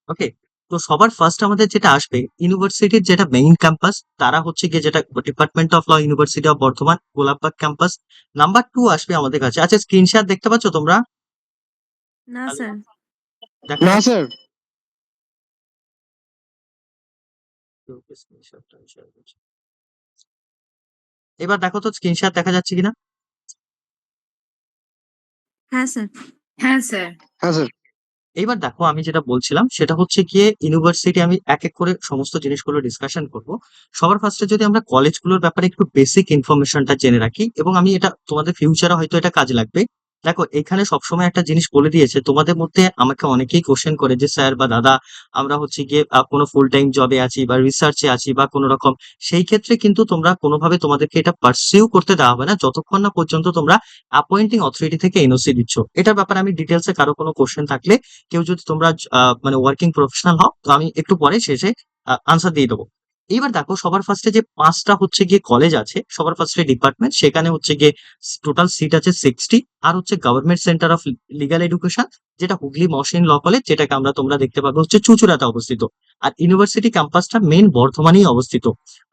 ওকে, তো সবার ফার্স্ট আমাদের যেটা আসবে ইউনিভার্সিটির যেটা মেইন ক্যাম্পাস, তারা হচ্ছে গিয়ে যেটা department of law, university of Bardhaman, Golapbag campus. Number two আসবে আমাদের কাছে। আচ্ছা, স্ক্রিনশট দেখতে পাচ্ছ তোমরা? না স্যার। দেখা না যাচ্ছে? স্যার। ওকে, স্ক্রিনশটটা শেয়ার করছি। এবার দেখো তো স্ক্রিনশট দেখা যাচ্ছে কিনা। হ্যাঁ স্যার। হ্যাঁ স্যার। হ্যাঁ স্যার। এইবার দেখো আমি যেটা বলছিলাম সেটা হচ্ছে গিয়ে ইউনিভার্সিটি, আমি এক এক করে সমস্ত জিনিসগুলো ডিসকাশন করব। সবার ফার্স্টে যদি আমরা কলেজগুলোর ব্যাপারে একটু বেসিক ইনফরমেশনটা জেনে রাখি, এবং আমি এটা তোমাদের ফিউচারে হয়তো এটা কাজে লাগবে। দেখো এখানে সবসময় একটা জিনিস বলে দিয়েছে, তোমাদের মধ্যে আমাকে অনেকেই কোশ্চেন করে যে স্যার বা দাদা, আমরা হচ্ছে গিয়ে কোনো ফুল টাইম জবে আছি বা রিসার্চে আছি বা কোনো রকম, সেই ক্ষেত্রে কিন্তু তোমরা কোনোভাবে তোমাদেরকে এটা পার্সিউ করতে দেওয়া হবে না যতক্ষণ না পর্যন্ত তোমরা অ্যাপয়েন্টিং অথরিটি থেকে এনওসি দিচ্ছ। এটার ব্যাপারে আমি ডিটেলসে কারো কোনো কোশ্চেন থাকলে, কেউ যদি তোমরা মানে ওয়ার্কিং প্রফেশনাল হও, তো আমি একটু পরে শেষে আনসার দিয়ে দেবো। এইবার দেখো সবার ফার্স্টে যে পাঁচটা হচ্ছে গিয়ে কলেজ আছে, সবার ফার্স্টে ডিপার্টমেন্ট, সেখানে হচ্ছে গিয়ে টোটাল সিট আছে 60। আর হচ্ছে government centre of legal education, যেটা হুগলি মহসিন ল কলেজ, যেটাকে আমরা তোমরা দেখতে পাবো হচ্ছে চুঁচুড়াতে অবস্থিত। আর ইউনিভার্সিটি ক্যাম্পাসটা মেন বর্ধমানেই অবস্থিত।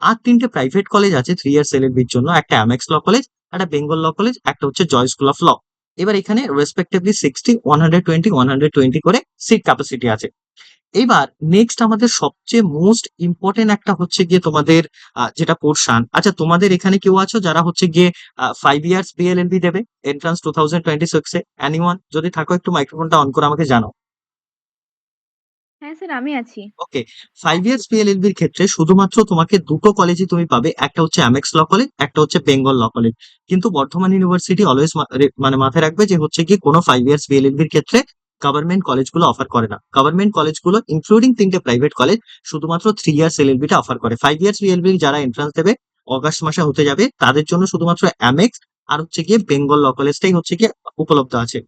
আর তিনটে প্রাইভেট কলেজ আছে 3 ইয়ার্স এলএলবির জন্য, একটা অ্যামেক্স ল কলেজ, একটা বেঙ্গল ল কলেজ, একটা হচ্ছে জয় স্কুল অফ ল। এবার এখানে রেসপেক্টিভলি 60, 120, 120 করে সিট ক্যাপাসিটি আছে। এবার নেক্সট আমাদের সবচেয়ে মোস্ট ইম্পর্টেন্ট একটা হচ্ছে গিয়ে তোমাদের যেটা পোর্শন। আচ্ছা, তোমাদের এখানে কেউ আছো যারা হচ্ছে গিয়ে 5 ইয়ার্স বিএলএলবি দেবে এন্ট্রান্স 2026-এ? এনিওয়ান? যদি থাকো একটু মাইক্রোফোনটা অন করে আমাকে জানাও। হ্যাঁ স্যার, আমি আছি। ওকে, 5 ইয়ার্স বিএলএলবির ক্ষেত্রে শুধুমাত্র তোমাকে দুটো কলেজই তুমি পাবে, একটা হচ্ছে অ্যামেক্স ল কলেজ, একটা হচ্ছে বেঙ্গল ল কলেজ। কিন্তু বর্ধমান ইউনিভার্সিটি অলওয়েজ মানে মাথায় রাখবে যে হচ্ছে কি কোনো 5 ইয়ার্স বিএলএলবির ক্ষেত্রে গভর্নমেন্ট কলেজগুলো অফার করে না। গভর্নমেন্ট কলেজগুলো ইনক্লুডিং তিনটে প্রাইভেট কলেজ শুধুমাত্র 3 ইয়ার্স এলএলবিটা অফার করে। 5 ইয়ার্স বিএলবি যারা এন্ট্রান্স দেবে অগাস্ট মাসে হতে যাবে, তাদের জন্য শুধুমাত্র অ্যামেক্স আর হচ্ছে গিয়ে বেঙ্গল ল কলেজটাই হচ্ছে গিয়ে উপলব্ধ আছে।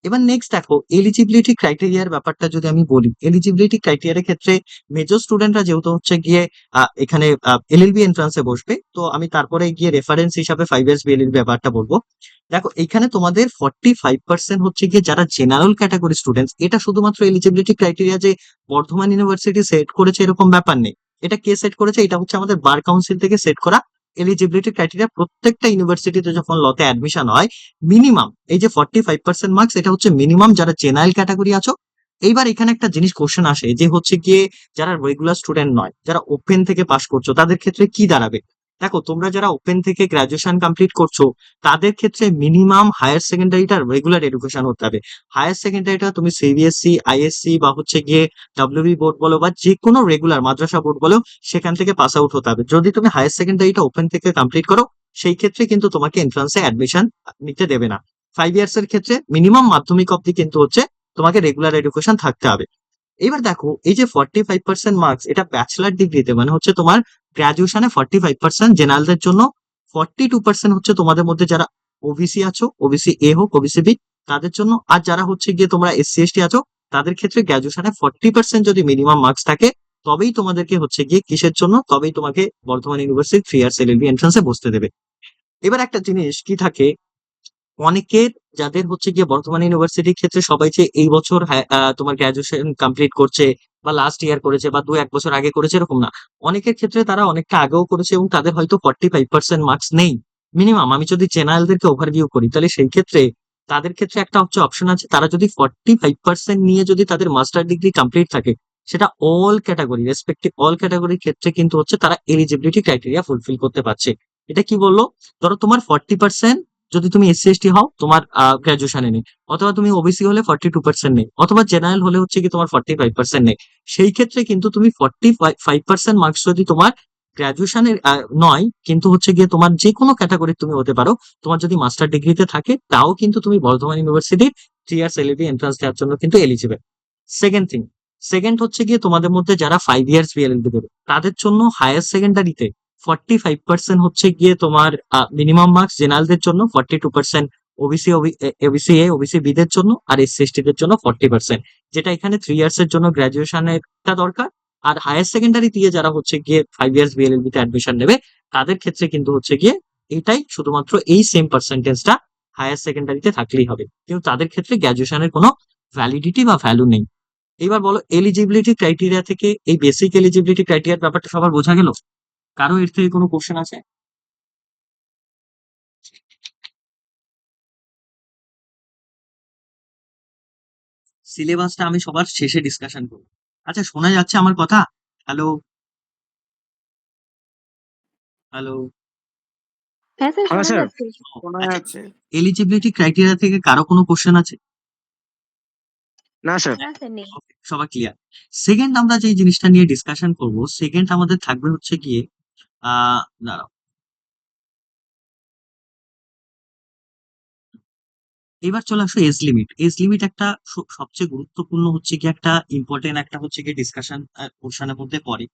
এবার নেক্সট দেখো এলিজিবিলিটি ক্রাইটেরিয়ার ব্যাপারটা যদি আমি বলি, এলিজিবিলিটি ক্রাইটেরিয়ার ক্ষেত্রে মেজর স্টুডেন্টরা যেহেতু হচ্ছে গিয়ে এখানে এলএলবি এন্ট্রান্সে বসবে, তো আমি তারপরে গিয়ে রেফারেন্স হিসাবে 5 ইয়ার্স বিএলএলবি ব্যাপারটা বলবো। দেখো এখানে তোমাদের 45% হচ্ছে গিয়ে যারা জেনারেল ক্যাটাগরি স্টুডেন্টস, এটা শুধুমাত্র এলিজিবিলিটি ক্রাইটেরিয়া যে বর্ধমান ইউনিভার্সিটি সেট করেছে এরকম ব্যাপার নেই। এটা কে সেট করেছে? এটা হচ্ছে আমাদের বার কাউন্সিল থেকে সেট করা এলিজিবিলিটি ক্রাইটেরিয়া। প্রত্যেকটা ইউনিভার্সিটিতে যখন লতে অ্যাডমিশন হয়, মিনিমাম এই যে 45% মার্কস, এটা হচ্ছে মিনিমাম যারা জেনারেল ক্যাটাগরি আছো। এইবার এখানে একটা জিনিস কোশ্চেন আসে যে হচ্ছে গিয়ে যারা রেগুলার স্টুডেন্ট নয়, যারা ওপেন থেকে পাস করছো, তাদের ক্ষেত্রে কি দাঁড়াবে? দেখো তোমরা যারা ওপেন থেকে গ্রাজুয়েশন কমপ্লিট করছো, তাদের ক্ষেত্রে মিনিমাম হায়ার সেকেন্ডারিটা রেগুলার এডুকেশন হতে হবে। হায়ার সেকেন্ডারিটা তুমি সিবিএসসি, আইএসসি বা হচ্ছে গিয়ে ডাব্লিউবি বোর্ড বলো বা যে কোনো রেগুলার মাদ্রাসা বোর্ড বলো, সেখান থেকে পাস আউট হতে হবে। যদি তুমি হায়ার সেকেন্ডারিটা ওপেন থেকে কমপ্লিট করো, সেই ক্ষেত্রে কিন্তু তোমাকে এন্ট্রান্সে অ্যাডমিশন নিতে দেবে না। 5 ইয়ার্স এর ক্ষেত্রে মিনিমাম মাধ্যমিক অব্দি কিন্তু হচ্ছে তোমাকে রেগুলার এডুকেশন থাকতে হবে। এবার দেখো এই যে 45% মার্কস, এটা ব্যাচেলার ডিগ্রিতে, মানে হচ্ছে তোমার গ্রাজুয়েশনে 45% জেনারেলদের জন্য, 42% হচ্ছে তোমাদের মধ্যে যারা ওবিসি আছো, ওবিসি এ হোক ওবিসি বি, তাদের জন্য। আর যারা হচ্ছে গিয়ে তোমরা এসসি এসটি আছো, তাদের ক্ষেত্রে গ্রাজুয়েশনে 40% যদি মিনিমাম মার্কস থাকে, তবেই তোমাদেরকে হচ্ছে গিয়ে কিসের জন্য, তবেই তোমাকে বর্ধমান ইউনিভার্সিটি 3 ইয়ার্স এলএলবি এন্ট্রান্সে বসতে দেবে। এবার একটা জিনিস কি থাকে, অনেকের যাদের হচ্ছে গিয়ে বর্ধমান ইউনিভার্সিটির ক্ষেত্রে সবাই যে এই বছর তোমার গ্রাজুয়েশন কমপ্লিট করছে বা লাস্ট ইয়ার করেছে বা 2-1 বছর আগে করেছে এরকম না। অনেকের ক্ষেত্রে তারা অনেকটা আগেও করেছে এবং তাদের হয়তো 45% মার্কস নেই মিনিমাম। আমি যদি জেনারেলদেরকে ওভারভিউ করি, তাহলে সেই ক্ষেত্রে তাদের ক্ষেত্রে একটা হচ্ছে অপশন আছে, তারা যদি 45% নিয়ে যদি তাদের মাস্টার ডিগ্রি কমপ্লিট থাকে, সেটা অল ক্যাটাগরি, রেসপেক্টিভ অল ক্যাটাগরির ক্ষেত্রে কিন্তু হচ্ছে তারা এলিজিবিলিটি ক্রাইটেরিয়া ফুলফিল করতে পারছে। এটা কি বললো? ধরো তোমার 40% যদি তুমি এসসি এসটি হও, তোমার গ্রাজুয়েশনে নেই, অথবা তুমি ওবিসি হলে 42% নেই, অথবা জেনারেল হলে হচ্ছে কি তোমার 45% নেই। সেই ক্ষেত্রে কিন্তু তুমি 45% মার্কস যদি তোমার গ্রাজুয়েশনের নয়, কিন্তু হচ্ছে গিয়ে তোমার যে কোনো ক্যাটাগরি তুমি হতে পারো, তোমার যদি মাস্টার ডিগ্রিতে থাকে, তাও কিন্তু তুমি বর্ধমান ইউনিভার্সিটির 3 ইয়ার্স এলএলবি এন্ট্রান্স দেওয়ার জন্য কিন্তু এলিজিবল। সেকেন্ড থিং, সেকেন্ড হচ্ছে গিয়ে তোমাদের মধ্যে যারা 5 ইয়ার্স বিএলএলবি দেবে, তাদের জন্য হায়ার সেকেন্ডারিতে 45% হচ্ছে গিয়ে তোমার মিনিমাম মার্কস জেনারেলদের জন্য, 42% OBC, OBC A OBC B দের জন্য, আর এসসি এসটি দের জন্য 40%, যেটা এখানে 3 ইয়ার্স এর জন্য গ্রাজুয়েশনের দরকার। আর হায়ার সেকেন্ডারি দিয়ে যারা হচ্ছে গিয়ে 5 ইয়ার্স বিএলএলবি তে অ্যাডমিশন নেবে, তাদের ক্ষেত্রে কিন্তু হচ্ছে গিয়ে এটাই শুধুমাত্র এই সেম পার্সেন্টেজটা হায়ার সেকেন্ডারিতে থাকলেই হবে, কিন্তু তাদের ক্ষেত্রে গ্রাজুয়েশনের কোনো ভ্যালিডিটি বা ভ্যালু নেই। এবার বলো এলিজিবিলিটি ক্রাইটেরিয়া থেকে এই বেসিক এলিজিবিলিটি ক্রাইটেরিয়ার ব্যাপারটা সবার বোঝা গেল? কারো এর থেকে কোনো কোশ্চেন আছে? সিলেবাসটা আমি সবার শেষে ডিসকাশন করবো। আচ্ছা, শোনা যাচ্ছে আমার কথা? হ্যালো? হ্যালো? হ্যাঁ স্যার, হ্যাঁ শোনা স্যার, যাচ্ছে। শোনা আচ্ছা, যাচ্ছে। এলিজিবিলিটি ক্রাইটেরিয়া থেকে কারো কোনো কোশ্চেন আছে? না স্যার। না স্যার, নেই। Okay, সবার ক্লিয়ার। সেকেন্ড আমরা যে জিনিসটা নিয়ে ডিসকাশন করব, সেকেন্ড আমাদের থাকবে হচ্ছে গিয়ে দাঁড়াও, এবার চলে আসো এজ লিমিট। এজ লিমিট একটা সবচেয়ে গুরুত্বপূর্ণ হচ্ছে কি একটা ইম্পর্টেন্ট একটা হচ্ছে গিয়ে ডিসকাশন পোর্শনের মধ্যে পড়ে।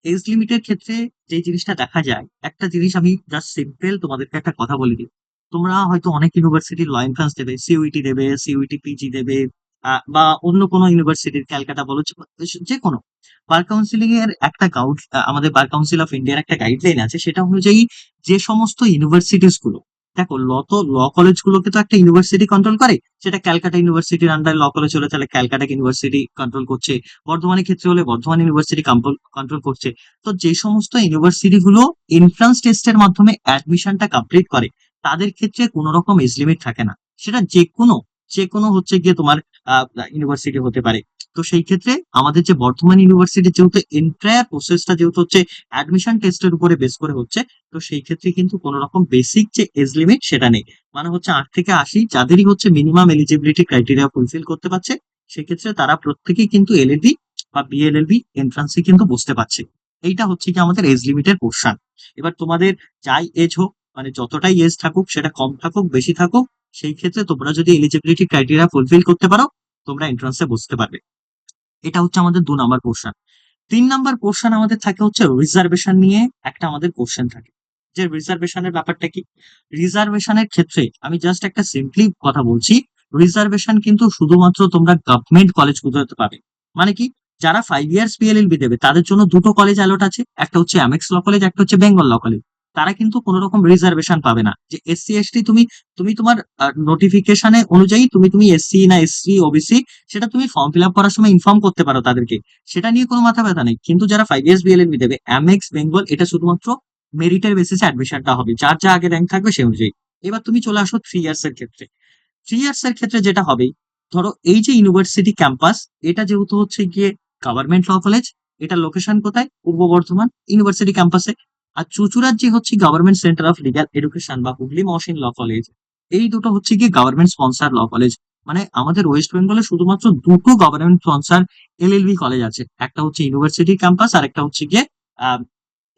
এজ লিমিটের ক্ষেত্রে যে জিনিসটা দেখা যায়, একটা জিনিস আমি জাস্ট সিম্পল তোমাদেরকে একটা কথা বলে দিই। তোমরা হয়তো অনেক ইউনিভার্সিটির ল এন্ট্রান্স দেবে, সিইউটি দেবে, সিইউটি পিজি দেবে, বা অন্য কোনো ইউনিভার্সিটির ক্যালকাটা বলো, যে কোনো বার কাউন্সিলিং এর একটা আমাদের বার কাউন্সিল অফ ইন্ডিয়ার একটা গাইডলাইন আছে, সেটা অনুযায়ী যে সমস্ত ইউনিভার্সিটিস গুলো, দেখো ল কলেজ গুলোকে তো একটা ইউনিভার্সিটি কন্ট্রোল করে, সেটা ক্যালকাটা ইউনিভার্সিটির আন্ডারে ল কলেজ হলে তাহলে ক্যালকাটা ইউনিভার্সিটি কন্ট্রোল করছে, বর্ধমানের ক্ষেত্রে হলে বর্ধমান ইউনিভার্সিটি কন্ট্রোল করছে। তো যে সমস্ত ইউনিভার্সিটি গুলো এন্ট্রান্স টেস্টের মাধ্যমে অ্যাডমিশনটা কমপ্লিট করে, তাদের ক্ষেত্রে কোনো রকম এজ লিমিট থাকে না। সেটা যে কোনো হচ্ছে গিয়ে তোমার ইউনিভার্সিটি হতে পারে। তো সেই ক্ষেত্রে আমাদের যে বর্ধমান ইউনিভার্সিটি, যেহেতু এন্টায়ার প্রসেসটা যেহেতু হচ্ছে অ্যাডমিশন টেস্টের উপরে বেস করে হচ্ছে, তো সেই ক্ষেত্রে কিন্তু কোনো রকম বেসিক যে এজ লিমিট সেটা নেই। মানে হচ্ছে 8 থেকে 80 যাদেরই হচ্ছে মিনিমাম এলিজিবিলিটি ক্রাইটেরিয়া ফুলফিল করতে পারছে, সেক্ষেত্রে তারা প্রত্যেকেই কিন্তু এলএলবি বা বিএলএলবি এন্ট্রান্সে কিন্তু বসতে পারছে। এইটা হচ্ছে কি আমাদের এজ লিমিটের পোর্শন। এবার তোমাদের যাই এজ হোক, মানে যতটাই এজ থাকুক, সেটা কম থাকুক বেশি থাকুক, সেই ক্ষেত্রে তোমরা যদি এলিজিবিলিটি ক্রাইটেরিয়া ফুলফিল করতে পারো, তোমরা এন্ট্রান্সে বসতে পারবে। এটা হচ্ছে আমাদের 2 নম্বর পোর্শন। 3 নম্বর পোর্শন আমাদের থাকে হচ্ছে রিজার্ভেশন নিয়ে একটা আমাদের কোশ্চেন থাকে। যে রিজার্ভেশনের ব্যাপারটা কি? রিজার্ভেশনের ক্ষেত্রে আমি জাস্ট একটা সিম্পলি কথা বলছি। রিজার্ভেশন কিন্তু শুধুমাত্র তোমরা গভর্নমেন্ট কলেজগুলোতে পাবে। মানে কি, যারা 5 ইয়ার্স পিএলএলবি দেবে তাদের জন্য দুটো কলেজ অ্যালট আছে, একটা হচ্ছে অ্যামেক্স ল কলেজ, একটা হচ্ছে বেঙ্গল ল কলেজ। তারা কিন্তু কোনো রকম রিজার্ভেশন পাবে না, যে এসসি এসটি তুমি তুমি তোমার নোটিফিকেশনে অনুযায়ী তুমি এসসি না এসসি ওবিসি, সেটা তুমি ফর্ম ফিল আপ করার সময় ইনফর্ম করতে পারো তাদেরকে। সেটা নিয়ে কোনো মাথা ব্যথা নেই। কিন্তু যারা 5 ইয়ার্স বিএলএলবি দেবে অ্যামেক্স বেঙ্গল, এটা শুধুমাত্র মেরিটের বেসিসে অ্যাডমিশনটা হবে, যার যা আগে র্যাঙ্ক থাকবে সেই অনুযায়ী। এবার তুমি চলে আসো 3 ইয়ার্স এর ক্ষেত্রে। 3 ইয়ার্স এর ক্ষেত্রে যেটা হবে, ধরো এই যে ইউনিভার্সিটি ক্যাম্পাস, এটা যেহেতু হচ্ছে গিয়ে গভর্নমেন্ট ল কলেজ, এটা লোকেশন কোথায়? পূর্ব বর্ধমান ইউনিভার্সিটি ক্যাম্পাসে। আর চুঁচুড়ার যে হচ্ছে government centre of legal education বা হুগলি মহসিন ল কলেজ, এই দুটো হচ্ছে গিয়ে গভর্নমেন্ট স্পন্সার ল কলেজ। মানে আমাদের ওয়েস্ট বেঙ্গলে শুধুমাত্র দুটো গভর্নমেন্ট স্পন্সার এলএলবি কলেজ আছে, একটা হচ্ছে ইউনিভার্সিটি ক্যাম্পাস আর একটা হচ্ছে গিয়ে আহ,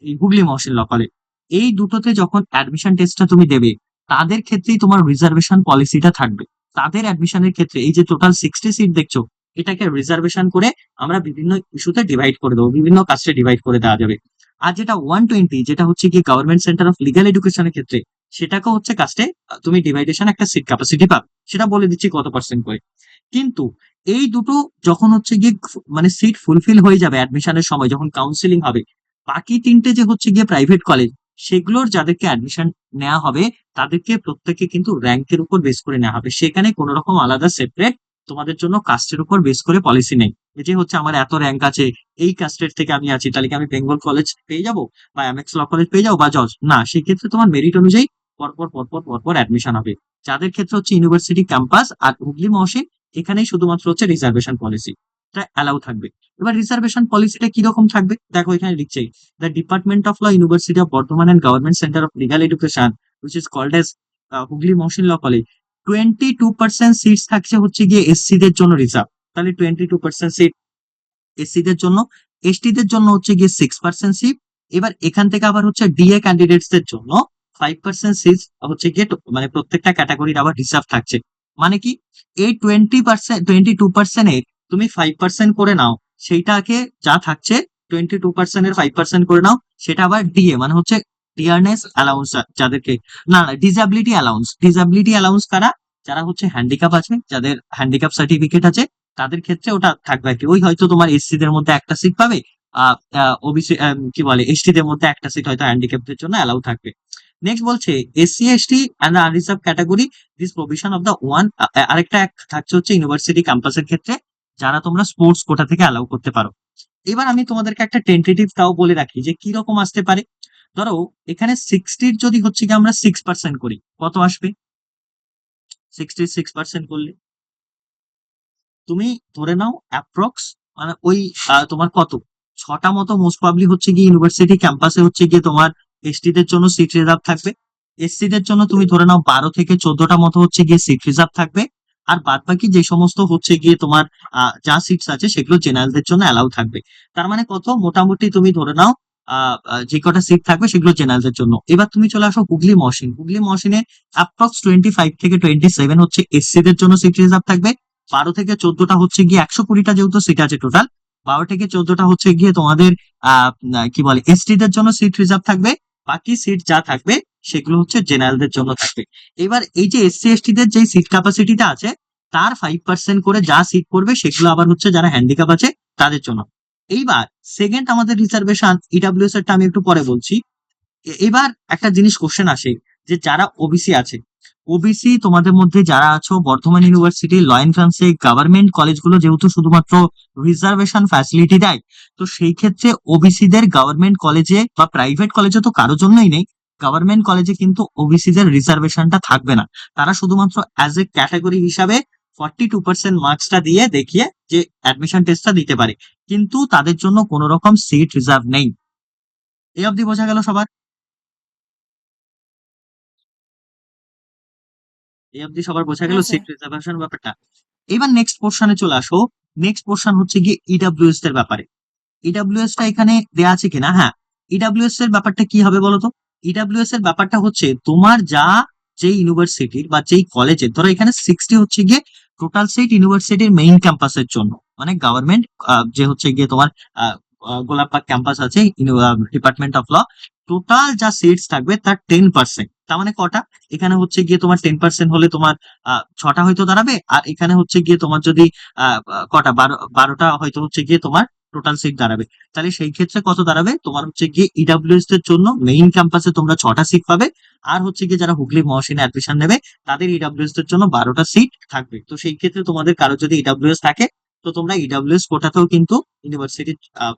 এই হুগলি মহসিন ল কলেজ। এই দুটোতে যখন অ্যাডমিশন টেস্টটা তুমি দেবে, তাদের ক্ষেত্রেই তোমার রিজার্ভেশন পলিসিটা থাকবে। তাদের অ্যাডমিশনের ক্ষেত্রে এই যে টোটাল 60 সিট দেখছো, এটাকে রিজার্ভেশন করে আমরা বিভিন্ন ইস্যুতে ডিভাইড করে দেবো, বিভিন্ন কাস্টে ডিভাইড করে দেওয়া যাবে। আর যেটা 120, যেটা হচ্ছে কি গভর্নমেন্ট সেন্টার অফ লিগ্যাল এডুকেশনের ক্ষেত্রে, সেটাকে হচ্ছে কাস্টে তুমি ডিভাইডেশন একটা সিট ক্যাপাসিটি পাবে, সেটা বলে দিচ্ছি কত পার্সেন্ট করে। কিন্তু এই দুটো যখন হচ্ছে গিয়ে মানে সিট ফুলফিল হয়ে যাবে অ্যাডমিশনের সময়, যখন কাউন্সিলিং হবে, বাকি 3টে যে হচ্ছে গিয়ে প্রাইভেট কলেজ, সেগুলোর যাদেরকে অ্যাডমিশন নেওয়া হবে, তাদেরকে প্রত্যেককে কিন্তু র্যাঙ্কের উপর বেস করে নেওয়া হবে। সেখানে কোনো রকম আলাদা সেপারেট তোমাদের জন্য কাস্টের উপর বেস করে পলিসি নেই। এই যে হচ্ছে আমার এত র্যাঙ্ক আছে, এই কাস্টের থেকে আমি আছি, তাহলে কি আমি বেঙ্গল কলেজ পেয়ে যাবো বা এমএক্স ল কলেজ পেয়ে যাবো বা জজ? না, সেক্ষেত্রে তোমার মেরিট অনুযায়ী পরপর পরপর পরপর অ্যাডমিশন হবে। যাদের ক্ষেত্রে হচ্ছে ইউনিভার্সিটি ক্যাম্পাস আর হুগলি মহসিন, এখানেই শুধুমাত্র হচ্ছে রিজার্ভেশন পলিসি অ্যালাউ থাকবে। এবার রিজার্ভেশন পলিসিটা কিরকম থাকবে দেখো, এখানে লিখছে the department of law university of Bardhaman and government centre of legal education which is called as Hooghly Mohsin law college, 22% seats থাকছে হচ্ছে গিয়ে এসসি দের জন্য রিজার্ভ। তাহলে 22% সিট এসসি দের জন্য, এসটি দের জন্য হচ্ছে গিয়ে 6% সিট। এবার এখান থেকে আবার হচ্ছে ডিএ ক্যান্ডিডেটস দের জন্য 5% সিট হচ্ছে গিয়ে মানে প্রত্যেকটা ক্যাটাগরির আবার রিজার্ভ থাকছে। মানে কি, এই 22% এর তুমি 5% করে নাও, সেইটাকে যা থাকছে 22% এর 5% করে নাও, সেটা আবার ডিএ মানে হচ্ছে ডিয়ারনেস অ্যালাউন্স যাদেরকে, না না ডিসাবিলিটি অ্যালাউন্স। ডিসাবিলিটি অ্যালাউন্স কারা? যারা হচ্ছে হ্যান্ডিক্যাপ আছে, যাদের হ্যান্ডিক্যাপ সার্টিফিকেট আছে, তাদের ক্ষেত্রে ওটা থাকবে আর কি। ওই হয়তো তোমার এসসি দের মধ্যে একটা সিট পাবে, ওবিসি কি বলে এসটি দের মধ্যে একটা সিট হয়তো হ্যান্ডিক্যাপদের জন্য অ্যালাউ থাকবে। নেক্সট বলছে SC ST and unreserved category this provision of the one. আরেকটা থাকছে হচ্ছে ইউনিভার্সিটি ক্যাম্পাসের ক্ষেত্রে, যারা তোমরা স্পোর্টস কোটা থেকে অ্যালাউ করতে পারো। এবার আমি তোমাদেরকে একটা টেন্টেটিভ তাও বলে রাখি যে কি রকম আসতে পারে। ধরো এখানে 60 যদি হচ্ছে কি আমরা 6% করি, কত আসবে? 66% করলে তুমি ধরে নাও অ্যাপ্রক্স মানে ওই তোমার কত 6টা মতো মোস্ট প্রবাবলি হচ্ছে গিয়ে ইউনিভার্সিটি ক্যাম্পাসে হচ্ছে গিয়ে তোমার এসটি দের জন্য সিট রিজার্ভ থাকবে। এসসি দের জন্য তুমি ধরে নাও 12 থেকে 14টা মতো হচ্ছে গিয়ে সিট রিজার্ভ থাকবে। আর বাদ বাকি যে সমস্ত হচ্ছে গিয়ে তোমার যা সিটস আছে সেগুলো জেনারেলদের জন্য অ্যালাউ থাকবে। তার মানে কত মোটামুটি তুমি ধরে নাও যে কটা সিট থাকবে সেগুলো জেনারেলদের জন্য। এবার তুমি চলে আসো হুগলি মহসিন। হুগলি মহসিনে অ্যাপ্রক্স 25 থেকে 27 হচ্ছে এসসি দের জন্য সিট রিজার্ভ থাকবে। 12 থেকে 14টা হচ্ছে গিয়ে 120টা যেহেতু সিট আছে টোটাল, 12 থেকে 14টা হচ্ছে গিয়ে তোমাদের কি বলে এসটি দের জন্য সিট রিজার্ভ থাকবে। বাকি সিট যা থাকবে সেগুলো হচ্ছে জেনারেলদের জন্য থাকবে। এবার এই যে এসসি এসটি দের যে সিট ক্যাপাসিটিটা আছে তার 5% করে যা সিট পড়বে সেগুলো আবার হচ্ছে যারা হ্যান্ডিক্যাপ আছে তাদের জন্য। এইবার সেকেন্ড আমাদের রিজার্ভেশন ইডাব্লিউএস এরটা আমি একটু পরে বলছি। এবার একটা জিনিস কোশ্চেন আসে যে যারা ওবিসি আছে, ওবিসি তোমাদের মধ্যে যারা আছো বর্ধমান ইউনিভার্সিটি ল এন্ট্রান্সে গভর্নমেন্ট কলেজগুলো যেহেতু শুধুমাত্র রিজার্ভেশন ফ্যাসিলিটি দেয়, তো সেই ক্ষেত্রে ওবিসি দের গভর্নমেন্ট কলেজে বা প্রাইভেট কলেজে তো কারোর জন্যই নেই, গভর্নমেন্ট কলেজে কিন্তু ওবিসি দের রিজার্ভেশনটা থাকবে না। তারা শুধুমাত্র অ্যাজ এ ক্যাটাগরি হিসাবে 42% মার্কসটা দিয়ে দেখিয়ে যে অ্যাডমিশন টেস্টটা দিতে পারে, কিন্তু তাদের জন্য কোনো রকম সিট রিজার্ভ নেই। এই অবধি বোঝা গেল সবার? এই অবধি সবার বোঝা গেল হ্যাঁ সিট স্যার। রিজার্ভেশন ব্যাপারটা? এবার নেক্সট পোর্শনে চলে আসো। নেক্সট পোর্শন হচ্ছে গিয়ে ইডাব্লিউএস এর ব্যাপারে। ইডাব্লিউএস টা এখানে দেয়া আছে কিনা? হ্যাঁ, ইডাব্লিউএস এর ব্যাপারটা কি হবে বলতো? ইডাব্লিউএস এর ব্যাপারটা হচ্ছে তোমার যা যে ইউনিভার্সিটির বা যেই কলেজের, ধরো এখানে 60 হচ্ছে গিয়ে টোটাল সিট ইউনিভার্সিটির মেইন ক্যাম্পাসের জন্য, মানে গভর্নমেন্ট যে হচ্ছে গিয়ে তোমার আহ, গোলাপবাগ ক্যাম্পাস আছে ডিপার্টমেন্ট অফ ল, টোটাল যা সিটস থাকবে তার 10%। তার মানে কটা? এখানে হচ্ছে গিয়ে তোমার 10% হলে তোমার 6টা হয়তো দাঁড়াবে, আর এখানে হচ্ছে গিয়ে তোমার যদি কটা 12টা হয়তো হচ্ছে গিয়ে তোমার টোটাল সিট দাঁড়াবে। তাহলে সেই ক্ষেত্রে কত দাঁড়াবে তোমার হচ্ছে গিয়ে ইডাব্লিউএস এর জন্য মেইন ক্যাম্পাসে তোমরা 6টা সিট পাবে। আর হচ্ছে গিয়ে যারা হুগলি মহসিনে অ্যাডমিশন নেবে তাদের ইডাব্লিউএস এর জন্য 12টা সিট থাকবে। তো সেই ক্ষেত্রে তোমাদের কারো যদি ইডাব্লিউএস থাকে তো তোমরা ইডাব্লিউএস কোটাতেও কিন্তু ইউনিভার্সিটি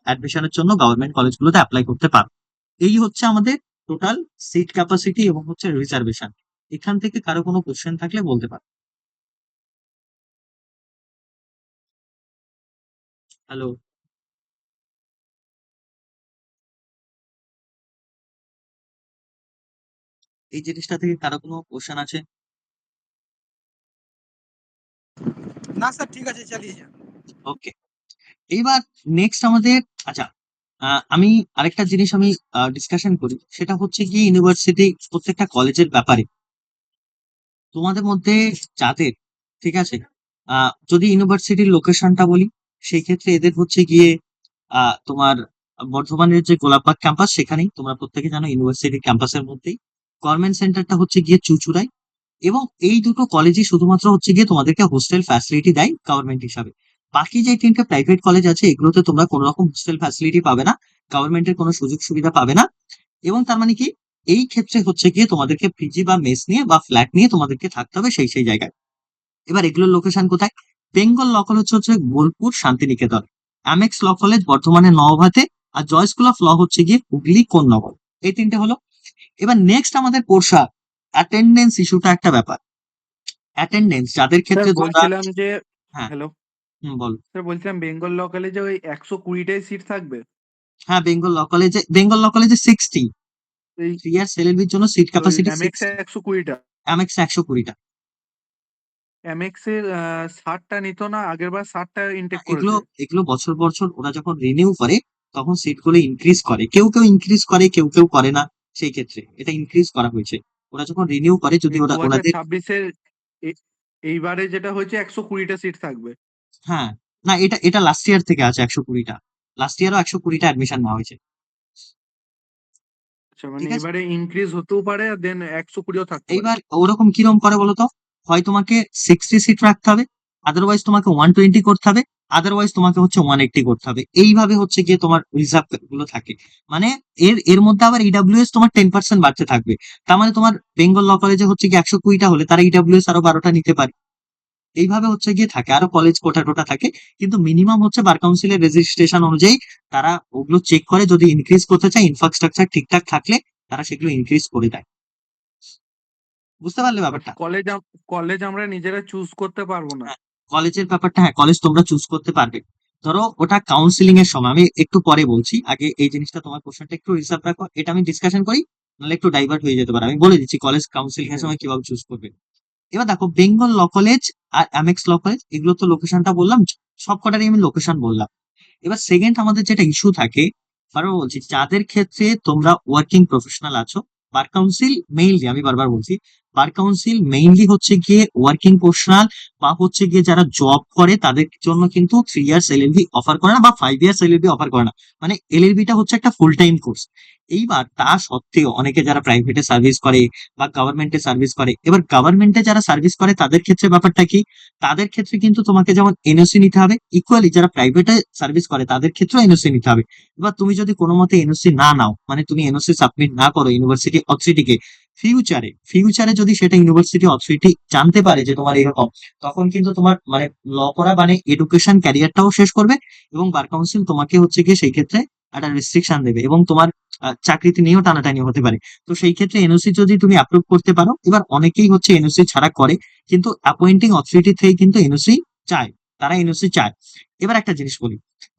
অ্যাডমিশনের জন্য গভর্নমেন্ট কলেজগুলোতে অ্যাপ্লাই করতে পারো। এই হচ্ছে আমাদের টোটাল সিট ক্যাপাসিটি এবং হচ্ছে রিজার্ভেশন। এখান থেকে কারো কোনো কোশ্চেন থাকলে বলতে পারো। হ্যালো? এই জিনিসটা থেকে কারো কোনো কোশ্চেন আছে? না স্যার, ঠিক আছে, চালিয়ে যান। ওকে। এইবার নেক্সট আমাদের, আচ্ছা, আমি আরেকটা জিনিস আমি ডিসকাশন করি, সেটা হচ্ছে কি ইউনিভার্সিটি প্রত্যেকটা কলেজের ব্যাপারে। তোমাদের মধ্যে যাদের, ঠিক আছে, যদি ইউনিভার্সিটির লোকেশনটা বলি, সেই ক্ষেত্রে এদের হচ্ছে গিয়ে তোমার বর্ধমানের যে গোলাপবাগ ক্যাম্পাস সেখানেই, তোমরা প্রত্যেকে জানো ইউনিভার্সিটি ক্যাম্পাসের মধ্যেই। গভর্নমেন্ট সেন্টারটা হচ্ছে গিয়ে চুঁচুড়ায়। এবং এই দুটো কলেজই শুধুমাত্র হচ্ছে গিয়ে তোমাদেরকে হোস্টেল ফ্যাসিলিটি দেয় গভর্নমেন্ট হিসাবে। বাকি যে 3টে প্রাইভেট কলেজ আছে এগুলোতে তোমরা কোনো রকম হোস্টেল ফ্যাসিলিটি পাবে না, গভর্নমেন্টের কোনো সুযোগ সুবিধা পাবে না। এবং তার মানে কি, এই ক্ষেত্রে হচ্ছে গিয়ে তোমাদেরকে পিজি বা মেস নিয়ে বা ফ্ল্যাট নিয়ে তোমাদেরকে থাকতে হবে সেই সেই জায়গায়। এবার এগুলোর লোকেশন কোথায়? বেঙ্গল ল কলেজ হচ্ছে Bolpur Santiniketan, Amex law college বর্ধমানের নওভাতে, আর জয় স্কুল অফ ল হচ্ছে গিয়ে হুগলি কোন্নগর। এই 3টে হলো। এবার নেক্সট আমাদের পোর্শা অ্যাটেন্ডেন্স ইস্যুটা একটা ব্যাপার। অ্যাটেন্ডেন্স যাদের স্যার ক্ষেত্রে তোমরা, বলছিলাম যে, হ্যাঁ, হ্যালো বল। স্যার, বলছিলাম বেঙ্গল ল কলেজে ওই 120টাই সিট থাকবে। হ্যাঁ, বেঙ্গল ল কলেজে 60, এই 3 ইয়ার্স এলএলবির জন্য সিট ওই ক্যাপাসিটি এমএক্স 60, 120টা, অ্যামেক্স 120টা। এমএক্স এর 60টা নিত না, আগের বার 60টা ইনটেক এগুলো করেছে। এগুলো বছর বছর ওরা যখন রিনিউ করে তখন সিটগুলো ইনক্রিজ করে, কেউ কেউ ইনক্রিজ করে কেউ কেউ করে না। সেই ক্ষেত্রে এটা ইনক্রিজ করা হয়েছে। ওরা যখন রিনিউ করে যদি এই ওরা দু হাজার ওনাদের, ছাব্বিশের এইবারে যেটা হয়েছে 120টা সিট থাকবে। হ্যাঁ, না, এটা এটা লাস্ট ইয়ার থেকে আছে 120টা। লাস্ট ইয়ারও 120টা অ্যাডমিশন নেওয়া হয়েছে। আচ্ছা, মানে ঠিক আছে। এবারে ইনক্রিজ হতেও পারে, দেন 120ও থাকতে পারে। এইবার ওরকম কিরম করে বলতো, হয় তোমাকে 60 সিট রাখতে হবে, আদারওয়াইজ তোমাকে 120 করতে হবে, আদারওয়াইজ তোমাকে হচ্ছে 180 করতে হবে। এইভাবে হচ্ছে গিয়ে তোমার রিজার্ভ গুলো থাকে। মানে এর এর মধ্যে আবার ইডাব্লিউএস তোমার 10% বাড়তে থাকবে। তার মানে তোমার বেঙ্গল ল কলেজে হচ্ছে কি 120টা হলে তারা ইডাব্লিউএস আরো 12টা নিতে পারে। এইভাবে হচ্ছে গিয়ে থাকে, আরো কলেজ কোটা টোটা থাকে, কিন্তু মিনিমাম হচ্ছে বার কাউন্সিলের রেজিস্ট্রেশন অনুযায়ী তারা ওগুলো চেক করে, যদি ইনক্রিজ করতে চায় ইনফ্রাস্ট্রাকচার ঠিকঠাক থাকলে তারা সেগুলো ইনক্রিজ করে দেয়। বুঝতে পারলে ব্যাপারটা? কলেজ আমরা নিজেরা চুজ করতে পারবো না। হ্যাঁ, কলেজের ব্যাপারটা, হ্যাঁ কলেজ তোমরা চুজ করতে পারবে। ধরো ওটা কাউন্সিলিং এর সময়, আমি একটু পরে বলছি, আগে এই জিনিসটা তোমার কোশ্চেনটা একটু রিসার্ভ রাখো, এটা আমি ডিসকাশন করি, নাহলে একটু ডাইভার্ট হয়ে যেতে পারে। আমি বলে দিচ্ছি কলেজ কাউন্সিলিং এর সময় কিভাবে চুজ করবে। এবার দেখো, বেঙ্গল ল কলেজ আর এমএক্স ল কলেজ, এগুলো তো লোকেশনটা বললাম, সব কটারই আমি লোকেশন বললাম। এবার সেকেন্ড আমাদের যেটা ইস্যু থাকে, বারবার বলছি, যাদের ক্ষেত্রে তোমরা ওয়ার্কিং প্রফেশনাল আছো, বার কাউন্সিল মেইনলি, আমি বারবার বলছি, বার কাউন্সিল মেইনলি হচ্ছে গিয়ে ওয়ার্কিং প্রফেশনাল বা হচ্ছে গিয়ে যারা জব করে তাদের জন্য কিন্তু 3 ইয়ার্স এলএলবি অফার করে না, বা 5 ইয়ার্স এলএলবি অফার করে না। মানে এলএলবিটা হচ্ছে একটা ফুল টাইম কোর্স। এইবার তা সত্ত্বেও অনেকে যারা প্রাইভেটে সার্ভিস করে বা গভর্নমেন্টে সার্ভিস করে, এবার গভর্নমেন্টে যারা সার্ভিস করে তাদের ক্ষেত্রে ব্যাপারটা কি, তাদের ক্ষেত্রে কিন্তু তোমাকে যেমন এনওসি নিতে হবে, ইকুয়ালি যারা প্রাইভেটে সার্ভিস করে তাদের ক্ষেত্রেও এনওসি নিতে হবে। এবার তুমি যদি কোনো মতে এনওসি না নাও, মানে তুমি এনওসি সাবমিট না করো ইউনিভার্সিটি অথরিটিকে, ফিউচারে যদি সেটা ইউনিভার্সিটি অথরিটি জানতে পারে যে তোমার এরকম, তখন কিন্তু তোমার মানে ল করা মানে এডুকেশন ক্যারিয়ারটাও শেষ করবে, এবং বার কাউন্সিল তোমাকে হচ্ছে গিয়ে সেই ক্ষেত্রে একটা রেস্ট্রিকশন দেবে, এবং তোমার চাকরিতে নিয়েও টানাটানি হতে পারে। তো সেই ক্ষেত্রে এনওসি যদি তুমি অ্যাপ্রুভ করতে পারো, এবার অনেকেই হচ্ছে এনওসি ছাড়া করে, কিন্তু অ্যাপয়েন্টিং অথরিটি থেকে কিন্তু এনওসি চায়, তারা এনওসি চায়। এবার একটা জিনিস বলি,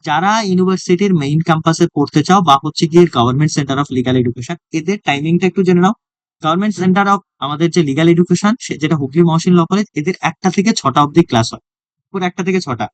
যারা ইউনিভার্সিটির মেইন ক্যাম্পাসে পড়তে চাও বা হচ্ছে গিয়ে government centre of legal education, এদের টাইমিংটা একটু জেনে নাও। গভর্নমেন্ট সেন্টার অফ আমাদের যে লিগাল এডুকেশন, যেটা হুগলি মহসিন ল কলেজ, এদের 1টা থেকে 6টা অব্দি ক্লাস হয়, পুরো 1টা থেকে 6টা।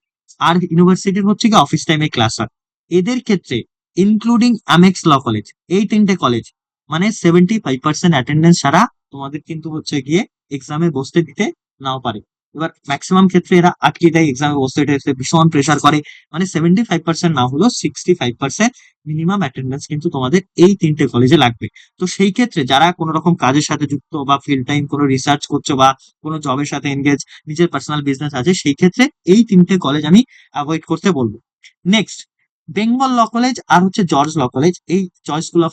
আর ইউনিভার্সিটির হচ্ছে কি অফিস টাইমে ক্লাস হয়। এদের ক্ষেত্রে ইনক্লুডিং অ্যামেক্স ল কলেজ, এই 3টে কলেজ, মানে 75% অ্যাটেন্ডেন্স ছাড়া তোমাদের কিন্তু হচ্ছে গিয়ে এক্সামে বসতে দিতে নাও পারে। এবার ম্যাক্সিমাম ক্ষেত্রে এরা আটকে দেয় এক্সামে বসতে, এটা এসে ভীষণ প্রেশার করে। মানে 75% না হলেও 65% মিনিমাম অ্যাটেন্ডেন্স কিন্তু তোমাদের এই 3টে কলেজে লাগবে। তো সেই ক্ষেত্রে যারা কোনো রকম কাজের সাথে যুক্ত বা ফিল্ড টাইম কোনো রিসার্চ করছো বা কোনো জবের সাথে এনগেজ, নিজের পার্সোনাল বিজনেস আছে, সেই ক্ষেত্রে এই 3টে কলেজ আমি অ্যাভয়েড করতে বলবো। নেক্সট, বেঙ্গল ল কলেজ আর হচ্ছে জর্জ ল কলেজ, এই চয়েস স্কুল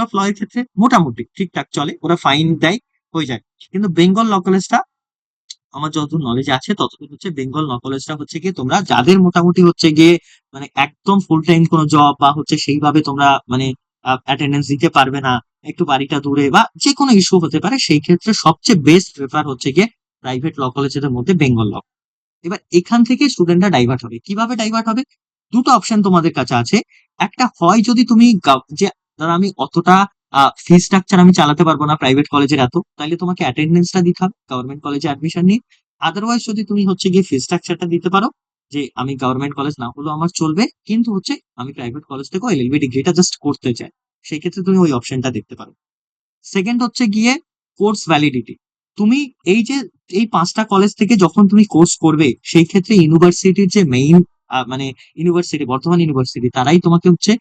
অফ ল এর ক্ষেত্রে মোটামুটি ঠিকঠাক চলে, ওরা ফাইন দেয়, হয়ে যায়। কিন্তু বেঙ্গল ল কলেজটা আমার যতদূর নলেজ আছে ততদূর হচ্ছে, বেঙ্গল ল কলেজটা হচ্ছে গিয়ে তোমরা যাদের মোটামুটি হচ্ছে গিয়ে মানে একদম ফুল টাইম কোনো জব বা হচ্ছে সেইভাবে তোমরা মানে অ্যাটেন্ডেন্স দিতে পারবে না, একটু বাড়িটা দূরে বা যে কোনো ইস্যু হতে পারে, সেই ক্ষেত্রে সবচেয়ে বেস্ট প্রেফার হচ্ছে গিয়ে প্রাইভেট ল কলেজের মধ্যে বেঙ্গল ল। এবার এখান থেকে স্টুডেন্টরা ডাইভার্ট হবে, কিভাবে ডাইভার্ট হবে? দুটো অপশন তোমাদের কাছে আছে। একটা হয়, যদি তুমি যে ধরো আমি অতটা ফি স্ট্রাকচার আমি চালাতে পারবো না প্রাইভেট কলেজের এত, তাহলে তোমাকে অ্যাটেন্ডেন্সটা দিতে হবে গভর্নমেন্ট কলেজে অ্যাডমিশন নিয়ে। আদারওয়াইজ যদি তুমি হচ্ছে গিয়ে ফি স্ট্রাকচারটা দিতে পারো, যে আমি গভর্নমেন্ট কলেজ না হলেও আমার চলবে, কিন্তু হচ্ছে আমি প্রাইভেট কলেজ থেকেও এলএলবি ডিগ্রিটা জাস্ট করতে চাই, সেই ক্ষেত্রে তুমি ওই অপশনটা দেখতে পারো। সেকেন্ড হচ্ছে গিয়ে কোর্স ভ্যালিডিটি। তুমি এই যে এই 5টা কলেজ থেকে যখন তুমি কোর্স করবে, সেই ক্ষেত্রে ইউনিভার্সিটির যে মেইন মানে ইউনিভার্সিটি, বর্ধমান ইউনিভার্সিটি, তারাই তোমাকে হচ্ছে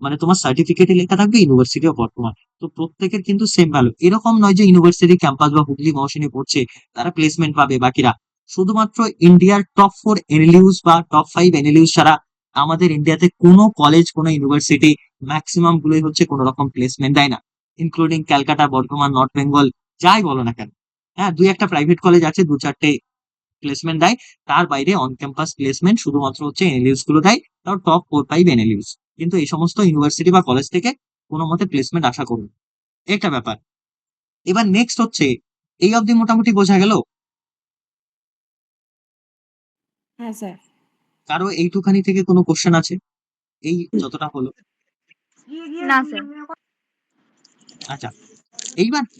মানে তোমার সার্টিফিকেটে লেখা থাকবে ইউনিভার্সিটি অফ বর্ধমান। তো প্রত্যেকের কিন্তু সেম ভ্যালু, এরকম নয় যে ইউনিভার্সিটি ক্যাম্পাস বা হুগলি মহসিনে পড়ছে তারা প্লেসমেন্ট পাবে, বাকিরা শুধুমাত্র ইন্ডিয়ার টপ 4 এনএলইউস বা টপ 5 এনএলইউস ছাড়া আমাদের ইন্ডিয়াতে কোনো কলেজ, কোনো ইউনিভার্সিটি, ম্যাক্সিমাম গুলোই হচ্ছে কোনো রকম প্লেসমেন্ট দেয় না, ইনক্লুডিং ক্যালকাটা, বর্ধমান, নর্থ বেঙ্গল, যাই বলো না কেন। হ্যাঁ, 2-1টা প্রাইভেট কলেজ আছে 2-4টে প্লেসমেন্ট দেয়, তার বাইরে অন ক্যাম্পাস প্লেসমেন্ট শুধুমাত্র হচ্ছে এনএলইউস গুলো দেয়, তাও টপ 4-5 এনএলইউস। কিন্তু এই সমস্ত ইউনিভার্সিটি বা কলেজ থেকে কোনো মতে প্লেসমেন্ট আশা করুন, একটা ব্যাপার। এবার নেক্সট হচ্ছে, এই অবধি মোটামুটি বোঝা গেল? হ্যাঁ স্যার। কারো এইটুখানি থেকে কোনো কোশ্চেন আছে? এই যতটা হলো। না স্যার। আচ্ছা,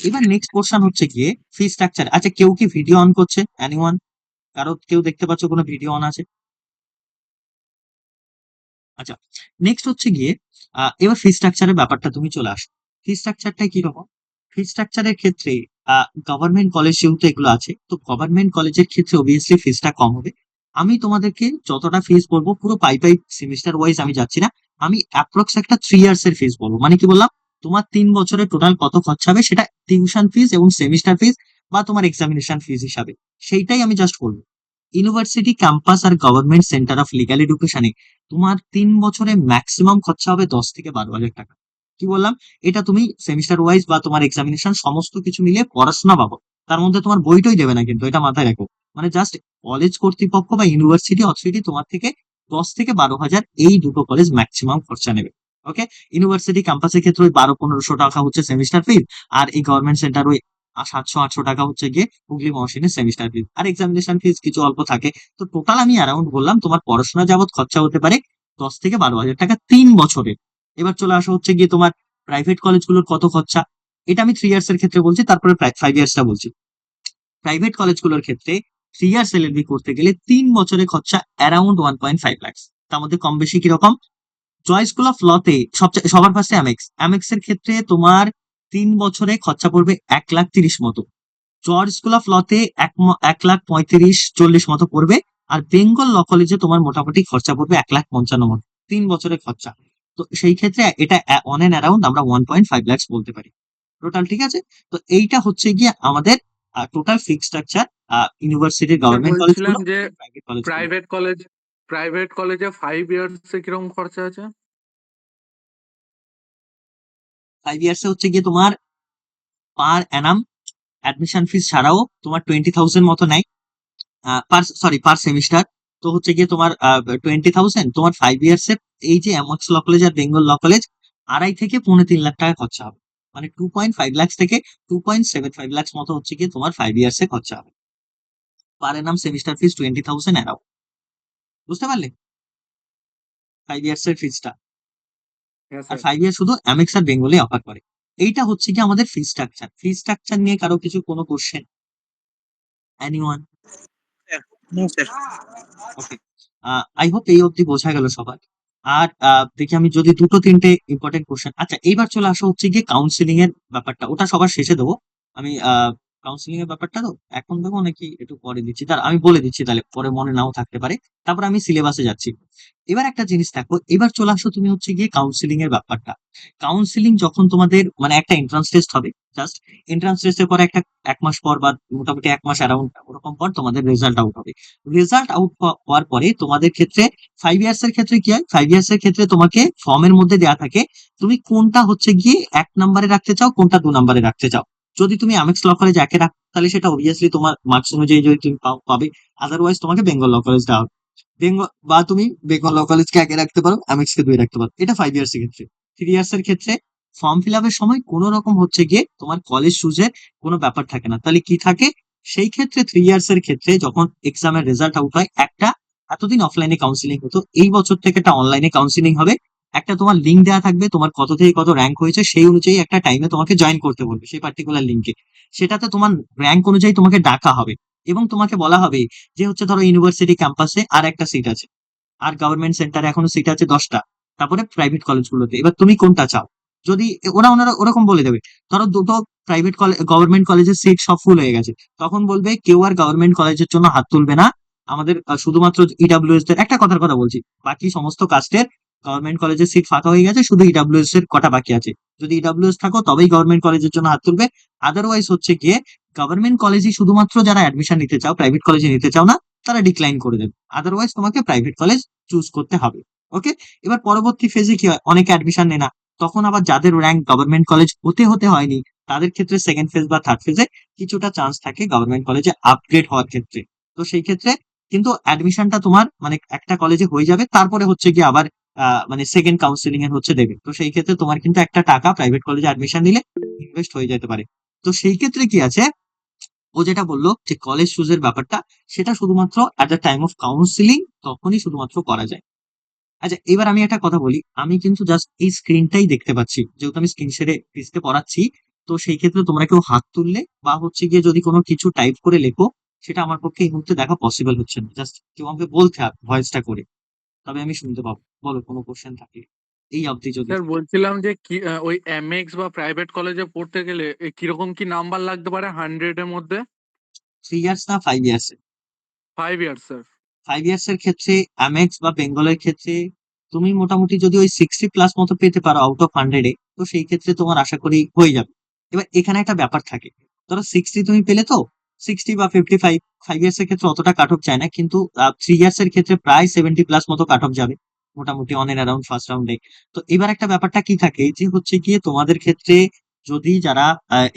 এবার নেক্সট কোশ্চেন হচ্ছে গিয়ে ফি স্ট্রাকচার। আচ্ছা, কেউ কি ভিডিও অন করছে? এনিওয়ান? কারো কেউ দেখতে পাচ্ছ কোনো ভিডিও অন আছে? আচ্ছা, নেক্সট হচ্ছে গিয়ে এবার ফি স্ট্রাকচারের ব্যাপারটা তুমি চলে আসো। ফি স্ট্রাকচারটা কি রকম? ফি স্ট্রাকচারের ক্ষেত্রে গভর্নমেন্ট কলেজ যেহেতু এগুলো আছে, তো গভর্নমেন্ট কলেজের ক্ষেত্রে অবভিয়াসলি ফিসটা কম হবে। আমি তোমাদেরকে যতটা ফিস বলবো, পুরো পাই সেমিস্টার ওয়াইজ আমি যাচ্ছি না, আমি অ্যাপ্রক্স একটা 3 ইয়ার্স এর ফিস বলবো। মানে কি বললাম, তোমার 3 বছরের টোটাল কত খরচা হবে সেটা টিউশন ফিস এবং সেমিস্টার ফিস বা তোমার এক্সামিনেশন ফিস হিসাবে, সেইটাই আমি জাস্ট বলবো। ইউনিভার্সিটি ক্যাম্পাস আর গভর্নমেন্ট সেন্টার অফ লিগাল এডুকেশনে তোমার 3 বছরে ম্যাক্সিমাম খরচা হবে 10 থেকে 12 হাজার টাকা। কি বললাম? এটা তুমি সেমিস্টার ওয়াইজ বা তোমার এক্সামিনেশন সমস্ত কিছু মিলিয়ে পড়াশোনা বাবদ, তার মধ্যে তোমার বইটই দেবে না কিন্তু, এটা মাথায় রাখো। মানে জাস্ট কলেজ কর্তৃপক্ষ বা ইউনিভার্সিটি অথরিটি তোমার থেকে 10 থেকে 12 হাজার এই দুটো কলেজ ম্যাক্সিমাম খরচা নেবে। ওকে, ইউনিভার্সিটি ক্যাম্পাসের ক্ষেত্রে ওই 1200-1500 টাকা হচ্ছে সেমিস্টার ফিস, আর এই গভর্নমেন্ট সেন্টার ওই 700-800 টাকা হচ্ছে গিয়ে হুগলি মহসিনের সেমিস্টার ফিস, আর এক্সামিনেশন ফিস কিছু অল্প থাকে। তো টোটাল আমি অ্যারাউন্ড বললাম তোমার পড়াশোনা যাবত খরচা হতে পারে 10 থেকে 12 হাজার টাকা 3 বছরে। এবার চলে আসা হচ্ছে গিয়ে তোমার প্রাইভেট কলেজগুলোর কত খরচা, এটা আমি 3 ইয়ার্স এর ক্ষেত্রে বলছি, তারপরে 5 ইয়ার্সটা বলছি। প্রাইভেট কলেজগুলোর ক্ষেত্রে 3 ইয়ার্স এলএলবি করতে গেলে 3 বছরে খরচা অ্যারাউন্ড 1.5 লাখ। তার মধ্যে কম বেশি কিরকম? জয় স্কুল অফ লতে সবচেয়ে সবার ফার্স্টে অ্যামেক্স এর ক্ষেত্রে তোমার 3 বছরে খরচা পড়বে 1,30,000 মতো। জর্জ স্কুল অফ লতে 1,35,000-1,40,000 মতো পড়বে। আর বেঙ্গল ল কলেজে তোমার মোটামুটি খরচা পড়বে 1,55,000 মতো, 3 বছরের খরচা। তো সেই ক্ষেত্রে এটা অন এন্ড অ্যারাউন্ড আমরা 1.5 লাখ বলতে পারি টোটাল, ঠিক আছে? তো এইটা হচ্ছে গিয়ে আমাদের টোটাল ফিক্স স্ট্রাকচার ইউনিভার্সিটির স্যার গভর্নমেন্ট বলছিলাম কলেজগুলো, যে প্রাইভেট কলেজগুলো। প্রাইভেট কলেজে 5 ইয়ার্স এ কিরকম খরচা আছে? 5 ইয়ার্সে হচ্ছে গিয়ে তোমার পার অ্যানাম অ্যাডমিশন ফিস ছাড়াও তোমার 20,000 মতো নেয়, পার সেমিস্টার। তো হচ্ছে গিয়ে তোমার 20,000 তোমার 5 ইয়ার্স এর এই যে এমএক্স ল কলেজ আর বেঙ্গল ল কলেজ 2.5 থেকে 3.5 লাখ টাকা খরচা হবে। মানে 2.5 লাখ থেকে 2.75 লাখ মতো হচ্ছে গিয়ে তোমার 5 ইয়ার্সে খরচা হবে। পার এনাম সেমিস্টার ফিস 20,000 অ্যারাউন্ড। বুঝতে পারলে 5 ইয়ার্স এর ফিসটা? হ্যাঁ আর স্যার। 5 ইয়ার শুধু অ্যামেক্স আর বেঙ্গলে অফার করে। এইটা হচ্ছে কি আমাদের ফি স্ট্রাকচার। ফি স্ট্রাকচার নিয়ে কারো কিছু কোনো question? Anyone? No sir. Okay, I hope এই অবধি বোঝা গেল সবার। আর দেখি আমি যদি 2-3টে ইম্পর্টেন্ট কোশ্চেন, আচ্ছা এইবার চলে আসা হচ্ছে গিয়ে কাউন্সিলিং এর ব্যাপারটা, ওটা সবার শেষে দেবো আমি। কাউন্সিলিং এর ব্যাপারটা তো এখন দেবো নাকি একটু পরে দিচ্ছি, তার আমি বলে দিচ্ছি, তাহলে পরে মনে নাও থাকতে পারে। তারপর আমি সিলেবাসে যাচ্ছি। এবার একটা জিনিস দেখো, এবার চলে আসো তুমি হচ্ছে গিয়ে কাউন্সিলিং এর ব্যাপারটা। কাউন্সিলিং যখন তোমাদের মানে একটা এন্ট্রান্স টেস্ট হবে, জাস্ট এন্ট্রান্স টেস্টের পরে একটা 1 মাস পর বা মোটামুটি 1 মাস অ্যারাউন্ড ওরকম পর তোমাদের রেজাল্ট আউট হবে। রেজাল্ট আউট হওয়ার পরে তোমাদের ক্ষেত্রে 5 ইয়ার্স এর ক্ষেত্রে কি হয়, 5 ইয়ার্স এর ক্ষেত্রে তোমাকে ফর্মের মধ্যে দেওয়া থাকে তুমি কোনটা হচ্ছে গিয়ে 1 নম্বরে রাখতে চাও, কোনটা 2 নম্বরে রাখতে চাও। যদি তুমি আমেক্স ল কলেজ একে রাখো তাহলে সেটা অবভিয়াসলি তোমার মার্কস অনুযায়ী যদি তুমি পাবে, আদারওয়াইজ তোমাকে বেঙ্গল ল কলেজ দেওয়া হবে। বেঙ্গল বা তুমি বেঙ্গল ল কলেজকে একে রাখতে পারো, আমেক্স কে 2 রাখতে পারো। এটা 5 ইয়ার্স এর ক্ষেত্রে। 3 ইয়ার্স এর ক্ষেত্রে ফর্ম ফিল আপের সময় কোন রকম হচ্ছে গিয়ে তোমার কলেজ চুজের কোনো ব্যাপার থাকে না। তাহলে কি থাকে, সেই ক্ষেত্রে 3 ইয়ার্স এর ক্ষেত্রে যখন এক্সামের রেজাল্ট আউট হয়, একটা এতদিন অফলাইনে কাউন্সিলিং হতো, এই বছর থেকে একটা অনলাইনে কাউন্সিলিং হবে। একটা তোমার লিঙ্ক দেওয়া থাকবে, তোমার কত থেকে কত র্যাঙ্ক হয়েছে সেই অনুযায়ী একটা টাইমে তোমাকে জয়েন করতে বলবে সেই পার্টিকুলার লিঙ্কে। সেটাতে তোমার র্যাঙ্ক অনুযায়ী তোমাকে ডাকা হবে এবং তোমাকে বলা হবে যে হচ্ছে ধরো ইউনিভার্সিটি ক্যাম্পাসে আর একটা সিট আছে, আর গভর্নমেন্ট সেন্টারে এখনো সিট আছে 10টা, তারপরে প্রাইভেট কলেজগুলোতে এবার তুমি কোনটা চাও। যদি ওনারা ওরকম বলে দেবে, ধরো দুটো প্রাইভেট কলেজ গভর্নমেন্ট কলেজের সিট সব ফুল হয়ে গেছে, তখন বলবে কেউ আর গভর্নমেন্ট কলেজের জন্য হাত তুলবে না। আমাদের শুধুমাত্র ইডাব্লিউএস দের একটা কথার কথা বলছি, বাকি সমস্ত কাস্টের গভর্নমেন্ট কলেজের সিট ফাঁকা হয়ে গেছে, শুধু ইডাব্লিউএস এর কটা বাকি আছে। যদি ইডাব্লিউএস থাকো তবেই গভর্নমেন্ট কলেজের জন্য হাত তুলবে, আদারওয়াইজ হচ্ছে গিয়ে গভর্নমেন্ট কলেজই শুধুমাত্র যারা অ্যাডমিশন নিতে চাও, প্রাইভেট কলেজে নিতে চাও না তারা ডিক্লাইন করে দেবে, আদারওয়াইজ তোমাকে প্রাইভেট কলেজ চুজ করতে হবে। ওকে, এবার পরবর্তী ফেজে কি হয়, অনেকে অ্যাডমিশন নেয় না, তখন আবার যাদের র্যাঙ্ক গভর্নমেন্ট কলেজ হতে হয়নি তাদের ক্ষেত্রে সেকেন্ড ফেজ বা থার্ড ফেজে কিছুটা চান্স থাকে গভর্নমেন্ট কলেজে আপগ্রেড হওয়ার ক্ষেত্রে। তো সেই ক্ষেত্রে কিন্তু অ্যাডমিশনটা তোমার মানে একটা কলেজে হয়ে যাবে, তারপরে হচ্ছে কি আবার মানে সেকেন্ড কাউন্সিলিং এর হচ্ছে দেবে। তো সেই ক্ষেত্রে তোমার কিন্তু একটা টাকা প্রাইভেট কলেজে অ্যাডমিশন নিলে ইনভেস্ট হয়ে যেতে পারে। তো সেই ক্ষেত্রে কি আছে, ও যেটা বললো যে কলেজ চুজের ব্যাপারটা, সেটা শুধুমাত্র at the time of counselling তখনই শুধুমাত্র করা যায়। আচ্ছা এবার আমি একটা কথা বলি, আমি কিন্তু জাস্ট এই স্ক্রিনটাই দেখতে পাচ্ছি, যেহেতু আমি স্ক্রিন শেয়ারে পিসতে পড়াচ্ছি। তো সেই ক্ষেত্রে তোমরা কেউ হাত তুললে বা হচ্ছে গিয়ে যদি কোনো কিছু টাইপ করে লেখো, সেটা আমার পক্ষে এই মুহূর্তে দেখা পসিবল হচ্ছে না। জাস্ট কেউ আমাকে বলতে হবে ভয়েসটা করে, তবে আমি শুনতে পাবো। বলো কোনো কোশ্চেন থাকলে এই অবধি যদি। স্যার বলছিলাম যে কি ওই এমএক্স বা প্রাইভেট কলেজে পড়তে গেলে কিরকম কি নাম্বার লাগতে পারে 100 এর মধ্যে? 3 ইয়ার্স না 5 ইয়ার্স? 5 years sir. 5 ইয়ার্স এর ক্ষেত্রে আমেক্স বা বেঙ্গলের ক্ষেত্রে তুমি মোটামুটি যদি ওই 60+ মতো পেতে পারো আউট অফ 100-এ, তো সেই ক্ষেত্রে তোমার আশা করি হয়ে যাবে। এবার এখানে একটা ব্যাপার থাকে, ধরো 60 তুমি পেলে, তো 60 বা 55 5 ইয়ার্স এর ক্ষেত্রে অতটা কাট অফ যায় না, কিন্তু 3 ইয়ার্স এর ক্ষেত্রে প্রায় 70+ মতো কাট অফ যাবে মোটামুটি অন এন্ড অ্যারাউন্ড ফার্স্ট রাউন্ডে। তো এবার একটা ব্যাপারটা কি থাকে যে হচ্ছে গিয়ে তোমাদের ক্ষেত্রে যদি যারা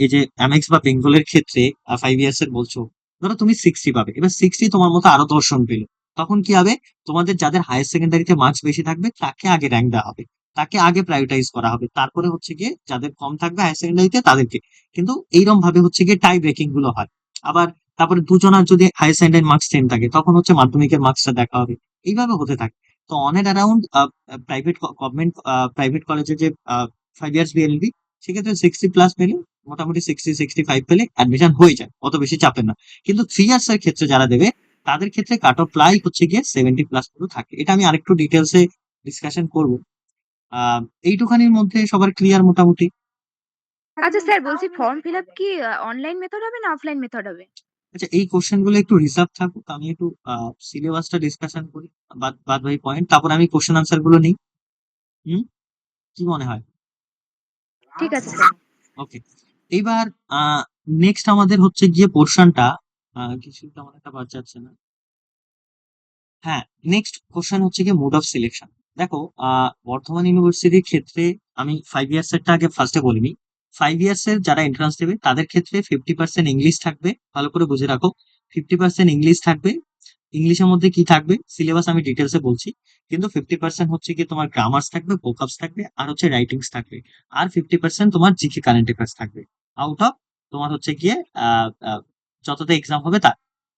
এই যে আমেক্স বা বেঙ্গলের ক্ষেত্রে 5 ইয়ার্স এর বলছো, ধরো তুমি 60 পাবে, এবার 60 তোমার মতো আরো 10 জন পেলো, তখন কি হবে? তোমাদের যাদের হায়ার সেকেন্ডারিতে মার্কস বেশি থাকবে তাকে আগে র্যাঙ্ক দেওয়া হবে, তাকে আগে প্রায়োরিটাইজ করা হবে, তারপরে হচ্ছে গিয়ে যাদের কম থাকবে হায়ার সেকেন্ডারিতে তাদেরকে। কিন্তু এইরকম ভাবে হচ্ছে গিয়ে টাই ব্রেকিং গুলো হয়। আবার তারপরে দুজনের যদি হায়ার সেকেন্ডারি মার্কস সেম থাকে তখন হচ্ছে মাধ্যমিকের মার্কসটা দেখা হবে। এইভাবে হতে থাকে। তো on and around private government private কলেজে যে 5 ইয়ার্স বিএলবি, সেক্ষেত্রে 60+ পেলে, মোটামুটি 60-65 পেলে অ্যাডমিশন হয়ে যায়, অত বেশি চাপের না। কিন্তু 3 ইয়ার্স এর ক্ষেত্রে যারা দেবে তাদের ক্ষেত্রে কাট অফ প্রায় হচ্ছে গিয়ে 70+ পুরো থাকে। এটা আমি আরেকটু ডিটেলসে ডিসকাশন করবো। এইটুখানির মধ্যে সবার ক্লিয়ার মোটামুটি? আচ্ছা স্যার, বলছি ফর্ম ফিল আপ কি অনলাইন মেথড হবে না অফলাইন মেথড হবে? আচ্ছা, এই কোশ্চেন গুলো একটু রিজার্ভ থাকুক, আমি একটু সিলেবাসটা ডিসকাশন করি, বাদ বাই পয়েন্ট, তারপর আমি কোশ্চেন আনসার গুলো নিই। হুম, কি মনে হয়? ঠিক আছে স্যার। ওকে, এইবার নেক্সট আমাদের হচ্ছে গিয়ে পোর্শনটা, কিছু তেমন একটা বাদ যাচ্ছে না। হ্যাঁ, নেক্সট কোশ্চেন হচ্ছে গিয়ে মোড অফ সিলেকশন। দেখো, বর্ধমান ইউনিভার্সিটির ক্ষেত্রে আমি 5 ইয়ার্স এরটা আগে ফার্স্টে বলিনি। 5 ইয়ার্স এর যারা এন্ট্রান্স দেবে তাদের ক্ষেত্রে 50% ইংলিশ থাকবে, ভালো করে বুঝে রাখো। 50% ইংলিশ থাকবে। ইংলিশের মধ্যে কি থাকবে সিলেবাস আমি ডিটেলসে বলছি। কিন্তু 50% হচ্ছে গিয়ে তোমার গ্রামার্স থাকবে, ভোকাবস থাকবে, আর হচ্ছে রাইটিংস থাকবে। আর 50% তোমার জিকে কারেন্ট অ্যাফেয়ার্স থাকবে, আউট অফ তোমার হচ্ছে গিয়ে যতটা এক্সাম হবে তা।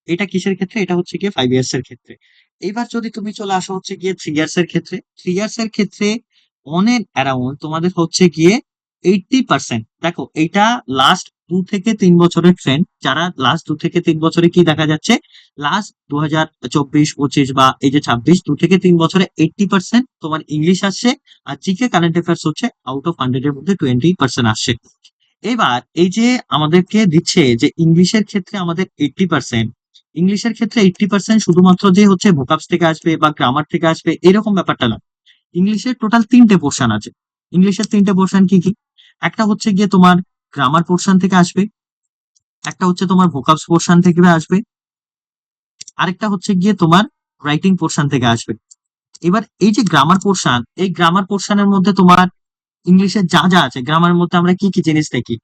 এটা কিসের ক্ষেত্রে? এটা হচ্ছে গিয়ে 5 ইয়ার্স এর ক্ষেত্রে। এবার যদি তুমি চলে আসো হচ্ছে গিয়ে 3 ইয়ার্স এর ক্ষেত্রে, 3 ইয়ার্স এর ক্ষেত্রে অনেক অ্যারাউন্ড তোমাদের হচ্ছে গিয়ে 80%। দেখো, এটা লাস্ট 2 থেকে 3 বছরের ট্রেন্ড। যারা লাস্ট 2 থেকে 3 বছরে কি দেখা যাচ্ছে, লাস্ট 2024-25 বা এই যে 26, 2 থেকে 3 বছরে 80% তোমার ইংলিশ আসছে, আর জিকে কারেন্ট অ্যাফেয়ার্স হচ্ছে আউট অফ 100 এর মধ্যে 20% আসছে। এবার এই যে আমাদেরকে দিচ্ছে যে ইংলিশের ক্ষেত্রে আমাদের 80%, ইংলিশের ক্ষেত্রে 80% শুধুমাত্র যে হচ্ছে ভোকাবস থেকে আসবে বা গ্রামার থেকে আসবে এরকম ব্যাপারটা না। ইংলিশের টোটাল 3টে পোর্শন আছে। ইংলিশের 3টে পোর্শন কি কি? একটা হচ্ছে গিয়ে তোমার গ্রামার পোর্শন থেকে আসবে, একটা হচ্ছে তোমার ভোকাবস পোর্শন থেকে আসবে, আরেকটা হচ্ছে গিয়ে তোমার রাইটিং পোর্শন থেকে আসবে। এবার এই যে গ্রামার পোর্শন, এই গ্রামার পোর্শনের মধ্যে তোমার ইংলিশের যা যা আছে, গ্রামারের মধ্যে আমরা কি কি জিনিস দেখি?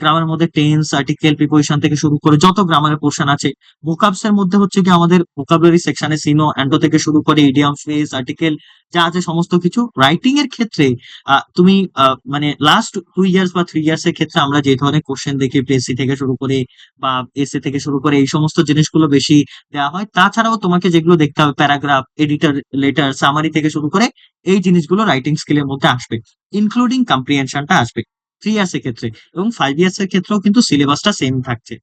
গ্রামারের মধ্যে টেন্স, আর্টিকেল, প্রিপোজিশন থেকে শুরু করে যত গ্রামারের পোর্শন আছে। ভোকাবস এর মধ্যে হচ্ছে কি আমাদের ভোকাবুলারি সেকশনে সিনো, অ্যান্টো থেকে শুরু করে ইডিয়াম, ফ্রেজ, আর্টিকেল যা আছে সমস্ত কিছু। রাইটিং এর ক্ষেত্রে তুমি মানে লাস্ট 2 ইয়ার্স বা 3 ইয়ার্স এর ক্ষেত্রে আমরা যে ধরনের কোশ্চেন দেখি, পিএসসি থেকে শুরু করে বা এসএ থেকে শুরু করে, এই সমস্ত জিনিসগুলো বেশি দেওয়া হয়। তাছাড়াও তোমাকে যেগুলো দেখতে হবে, প্যারাগ্রাফ, এডিটর লেটার, সামারি থেকে শুরু করে এই জিনিসগুলো রাইটিং স্কিলের মধ্যে আসবে, ইনক্লুডিং কম্প্রিহেনশনটা আসবে 3 ইয়ার্স এর ক্ষেত্রে। এবং 5 ইয়ার্স এর ক্ষেত্রেও কিন্তু সিলেবাসটা সেম থাকছে।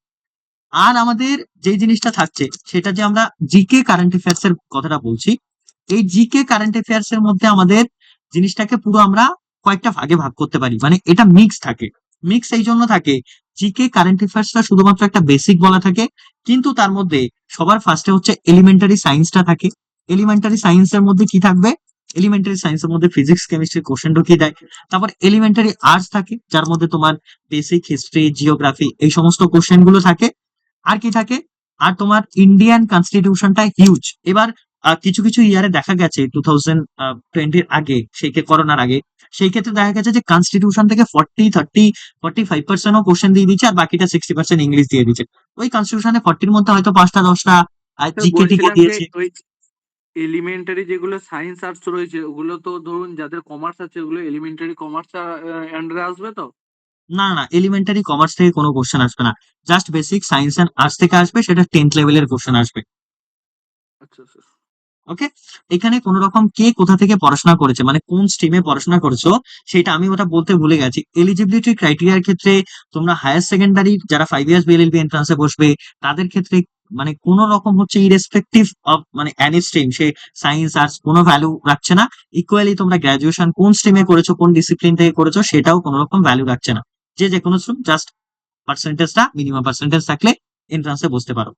আর আমাদের যে জিনিসটা থাকছে সেটা যে আমরা জিকে কারেন্ট অ্যাফেয়ার্স এর কথাটা বলছি। এই জিকে কারেন্ট অ্যাফেয়ার্স এর মধ্যে আমাদের জিনিসটাকে পুরো আমরা কয়েকটা ভাগে ভাগ করতে পারি, মানে এটা মিক্স থাকে। মিক্স এই জন্য থাকে, জিকে কারেন্ট অ্যাফেয়ার্সটা শুধুমাত্র একটা বেসিক বলা থাকে, কিন্তু তার মধ্যে সবার ফার্স্টে হচ্ছে এলিমেন্টারি সায়েন্সটা থাকে। এলিমেন্টারি সায়েন্সের মধ্যে কি থাকবে? এলিমেন্টারি সায়েন্সের মধ্যে ফিজিক্স, কেমিস্ট্রি কোশ্চেন ঢুকিয়ে দেয়। তারপর এলিমেন্টারি আর্টস থাকে, যার মধ্যে তোমার বেসিক হিস্ট্রি, জিওগ্রাফি এই সমস্ত কোশ্চেন গুলো থাকে। আর কি থাকে? আর তোমার ইন্ডিয়ান কনস্টিটিউশনটা হিউজ। এবার কিছু কিছু ইয়ারে দেখা গেছে 2020-র আগে, সেই করোনার আগে, সেই ক্ষেত্রে দেখা গেছে যে কনস্টিটিউশন থেকে 40, 30, 45%ও কোশ্চেন দিয়ে দিচ্ছে, আর বাকিটা 60% ইংলিশ দিয়ে দিচ্ছে। ওই কনস্টিটিউশনে 40-র মধ্যে হয়তো 5টা 10টা স্যার জিকে টিকে বলছিলাম যে দিয়েছে। ওই এলিমেন্টারি যেগুলো সায়েন্স আর্টস রয়েছে ওগুলো তো ধরুন যাদের কমার্স আছে ওগুলো এলিমেন্টারি কমার্স আন্ডারে আসবে তো? না না, এলিমেন্টারি কমার্স থেকে কোনো কোশ্চেন আসবে না, just basic science and arts থেকে আসবে, সেটা 10th লেভেলের কোশ্চেন আসবে। আচ্ছা স্যার। ওকে, এখানে কোন রকম কে কোথা থেকে পড়াশোনা করেছে, মানে কোন স্ট্রিমে পড়াশোনা করেছো সেটা আমি ওটা বলতে ভুলে গেছি। এলিজিবিলিটি ক্রাইটেরিয়ার ক্ষেত্রে তোমরা হায়ার সেকেন্ডারি যারা 5 ইয়ার্স বিএলএলবি এন্ট্রান্সে বসবে তাদের ক্ষেত্রে মানে কোন রকম হচ্ছে ইরেসপেক্টিভ অফ মানে অ্যানি স্ট্রিম, সে সায়েন্স আর্টস কোনো ভ্যালু রাখছে না। ইকুয়ালি তোমরা গ্রাজুয়েশন কোন স্ট্রিমে করেছো, কোন ডিসিপ্লিন থেকে করেছো সেটাও কোনো রকম ভ্যালু রাখছে না। যে কোনো স্ট্রিম, জাস্ট পার্সেন্টেজটা মিনিমাম পার্সেন্টেজ থাকলে এন্ট্রান্সে বসতে পারো।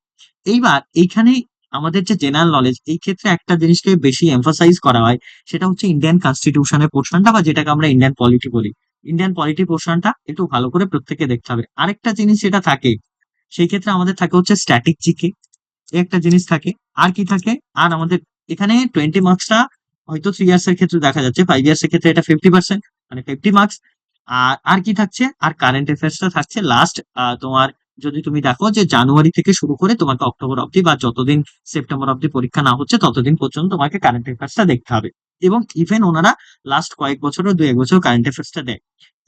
এইবার এইখানে আমাদের যে জেনারেল নলেজ, এই ক্ষেত্রে একটা জিনিসকে বেশি এমফাসাইজ করা হয়, সেটা হচ্ছে ইন্ডিয়ান কনস্টিটিউশনের পোর্শনটা, বা যেটাকে আমরা ইন্ডিয়ান পলিটি বলি। ইন্ডিয়ান পলিটি পোর্শনটা একটু ভালো করে প্রত্যেকে দেখতে হবে। আরেকটা জিনিস যেটা থাকে, সেই ক্ষেত্রে আমাদের থাকে হচ্ছে স্ট্যাটিক জিকে, একটা জিনিস থাকে। আর কি থাকে? আর আমাদের এখানে 20 মার্কসটা হয়তো 3 ইয়ার্স এর ক্ষেত্রে দেখা যাচ্ছে, 5 ইয়ার্স এর ক্ষেত্রে এটা 50%, মানে 50 মার্কস। আর আর কি থাকছে? আর কারেন্ট অ্যাফেয়ার্সটা থাকছে লাস্ট তোমার যদি তুমি দেখো যে জানুয়ারি থেকে শুরু করে তোমাকে অক্টোবর অব্দি বা যতদিন সেপ্টেম্বর অব্দি পরীক্ষা না হচ্ছে ততদিন পর্যন্ত তোমাকে কারেন্ট অ্যাফেয়ার্সটা দেখতে হবে। এবং ইভেন ওনারা লাস্ট কয়েক বছরও 2-1 বছর কারেন্ট অ্যাফেয়ার্সটা দেয়।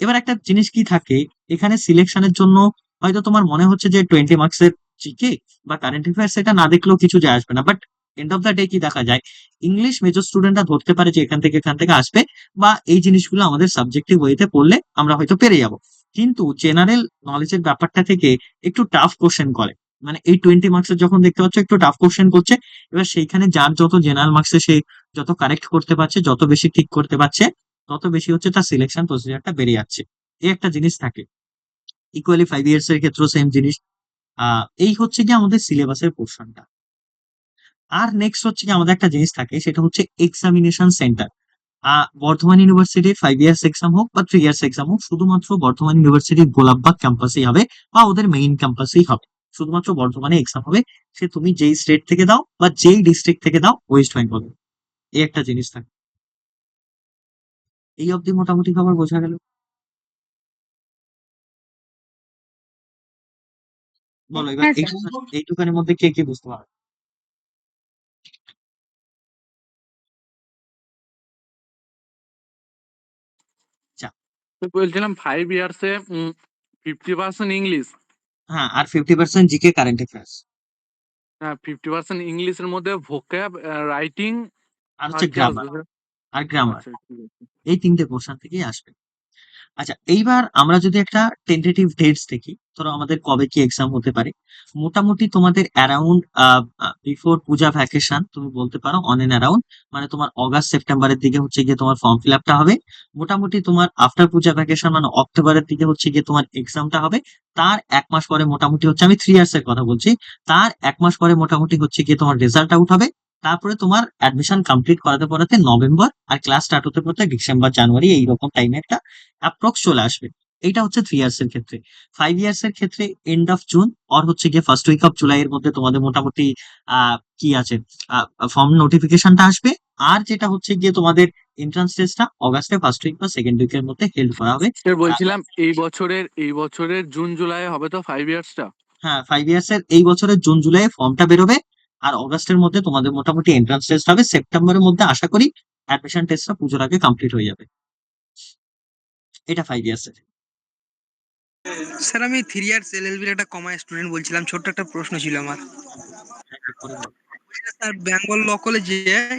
এবার একটা জিনিস কি থাকে, এখানে সিলেকশনের জন্য হয়তো তোমার মনে হচ্ছে যে 20 মার্কসের জিকে বা কারেন্ট অ্যাফেয়ার্স এটা না দেখলেও কিছু যায় আসবে না, but end of the day কি দেখা যায়, ইংলিশ মেজর স্টুডেন্টরা ধরতে পারে যে এখান থেকে আসবে, বা এই জিনিসগুলো আমাদের সাবজেক্টিভ ওয়েতে পড়লে আমরা হয়তো পেরে যাব। কিন্তু জেনারেল নলেজের ব্যাপারটা থেকে একটু টাফ কোশ্চেন করে, মানে এই 20 মার্কসের যখন দেখতে পাচ্ছ একটু টাফ কোশ্চেন করছে, এবার সেইখানে যার যত জেনারেল মার্কসে সে যত কারেক্ট করতে পারছে, যত বেশি ঠিক করতে পারছে, তত বেশি হচ্ছে তার সিলেকশন প্রসিজারটা বেড়ে যাচ্ছে। এই একটা জিনিস থাকে। ইকুয়ালি 5 ইয়ার্স এর ক্ষেত্রেও সেম জিনিস। এই হচ্ছে কি আমাদের সিলেবাসের পোর্শনটা। আর নেক্সট হচ্ছে কি আমাদের একটা জিনিস থাকে, সেটা হচ্ছে এক্সামিনেশন সেন্টার। বর্ধমান ইউনিভার্সিটির 5 ইয়ার্স এক্সাম হোক বা 3 ইয়ার্স এক্সাম হোক, শুধুমাত্র বর্ধমান ইউনিভার্সিটির গোলাপবাগ ক্যাম্পাসেই হবে বা ওদের মেইন ক্যাম্পাসেই হবে। শুধুমাত্র বর্ধমানে এক্সাম হবে, সে তুমি যেই স্টেট থেকে দাও বা যেই ডিস্ট্রিক্ট থেকে দাও ওয়েস্ট বেঙ্গল। এই একটা জিনিস থাকে। এই অবধি মোটামুটি খবর বোঝা গেল। বলো এবার হ্যাঁ স্যার। এইটুকানের মধ্যে কে কি বুঝতে পারবে? আচ্ছা, তো বলছিলাম 5 ইয়ার্সে 50% ইংলিশ। হ্যাঁ, আর 50% জিকে কারেন্ট অ্যাফেয়ার্স, হ্যাঁ, 50% ইংলিশের মধ্যে ভোক্যাব, রাইটিং আর আর হচ্ছে কি আসবে গ্রামার। স্যার? আর গ্রামার, আচ্ছা, ঠিক আছে। এই 3টে পোর্শন থেকেই আসবে। আচ্ছা, এইবার আমরা যদি একটা টেন্টেটিভ ডেটস দেখি, ধরো আমাদের কবে কি এক্সাম হতে পারে, মোটামুটি তোমাদের অ্যারাউন্ড বিফোর পূজা ভ্যাকেশন তুমি বলতে পারো, অন এন্ড অ্যারাউন্ড, মানে তোমার অগাস্ট সেপ্টেম্বরের দিকে হচ্ছে গিয়ে তোমার ফর্ম ফিল আপটা হবে। মোটামুটি তোমার আফটার পূজা ভ্যাকেশন মানে অক্টোবরের দিকে হচ্ছে গিয়ে তোমার এক্সামটা হবে। তার 1 মাস পরে মোটামুটি হচ্ছে, আমি 3 ইয়ার্স এর কথা বলছি, তার 1 মাস পরে মোটামুটি হচ্ছে গিয়ে তোমার রেজাল্ট আউট হবে। তারপরে তোমার অ্যাডমিশন কমপ্লিট করাতে করাতে নভেম্বর, আর ক্লাস স্টার্ট হতে হতে ডিসেম্বর জানুয়ারি এইরকম টাইমে একটা অ্যাপ্রক্স চলে আসবে। এইটা হচ্ছে 3 ইয়ার্স এর ক্ষেত্রে। 5 ইয়ার্স এর ক্ষেত্রে এন্ড অফ জুন আর হচ্ছে গিয়ে ফার্স্ট উইক অফ জুলাই এর মধ্যে তোমাদের মোটামুটি কি আছে, ফর্ম নোটিফিকেশনটা আসবে। আর যেটা হচ্ছে গিয়ে তোমাদের এন্ট্রান্স টেস্টটা অগাস্টে ফার্স্ট উইক বা সেকেন্ড উইকের মধ্যে হেল্ড করা হবে। স্যার বলছিলাম এই বছরের জুন জুলাই হবে তো 5 ইয়ার্সটা? হ্যাঁ, 5 ইয়ার্স এর এই বছরের জুন জুলাই ফর্মটা বেরোবে, আর অগাস্টের মধ্যে তোমাদের মোটামুটি এন্ট্রান্স টেস্ট হবে, সেপ্টেম্বরের মধ্যে আশা করি অ্যাডমিশন টেস্টটা পুজোর আগে কমপ্লিট হয়ে যাবে। এটা 5 ইয়ার্স এর। স্যার আমি 3 ইয়ার্স এলএলবির একটা কমা স্টুডেন্ট বলছিলাম, ছোট্ট একটা প্রশ্ন ছিল আমার। হ্যাঁ, ঠিক করে বলো। স্যার বেঙ্গল ল কলেজে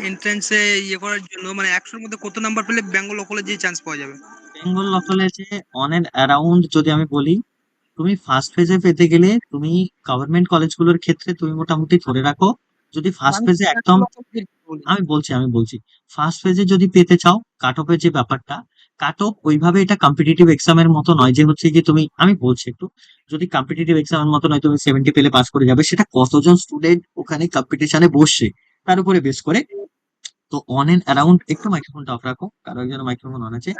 এন্ট্রান্সে করার জন্য মানে 100-র মধ্যে কত নাম্বার পেলে বেঙ্গল ল কলেজে চান্স পাওয়া যাবে? বেঙ্গল ল কলেজে অন এন্ড অ্যারাউন্ড যদি আমি বলি, তুমি ফার্স্ট ফেজে পেতে গেলে তুমি গভর্নমেন্ট কলেজগুলোর ক্ষেত্রে তুমি মোটামুটি ধরে রাখো, যদি ফার্স্ট ফেজে একদম, আমি বলছি ফার্স্ট ফেজে যদি পেতে চাও, কাট অফের যে ব্যাপারটা, কাট অফ ওইভাবে এটা কম্পিটিটিভ এক্সামের মতো নয় যে হচ্ছে কি তুমি, আমি বলছি একটু, যদি কম্পিটিটিভ এক্সামের মতো নয় তুমি 70 পেলে পাস করে যাবে, সেটা কতজন স্টুডেন্ট ওখানে কম্পিটিশনে বসছে তার উপরে বেস করে। তো অন এন্ড অ্যারাউন্ড, একটু মাইক্রোফোনটা অফ রাখো, কারো একজন মাইক্রোফোন অন আছে,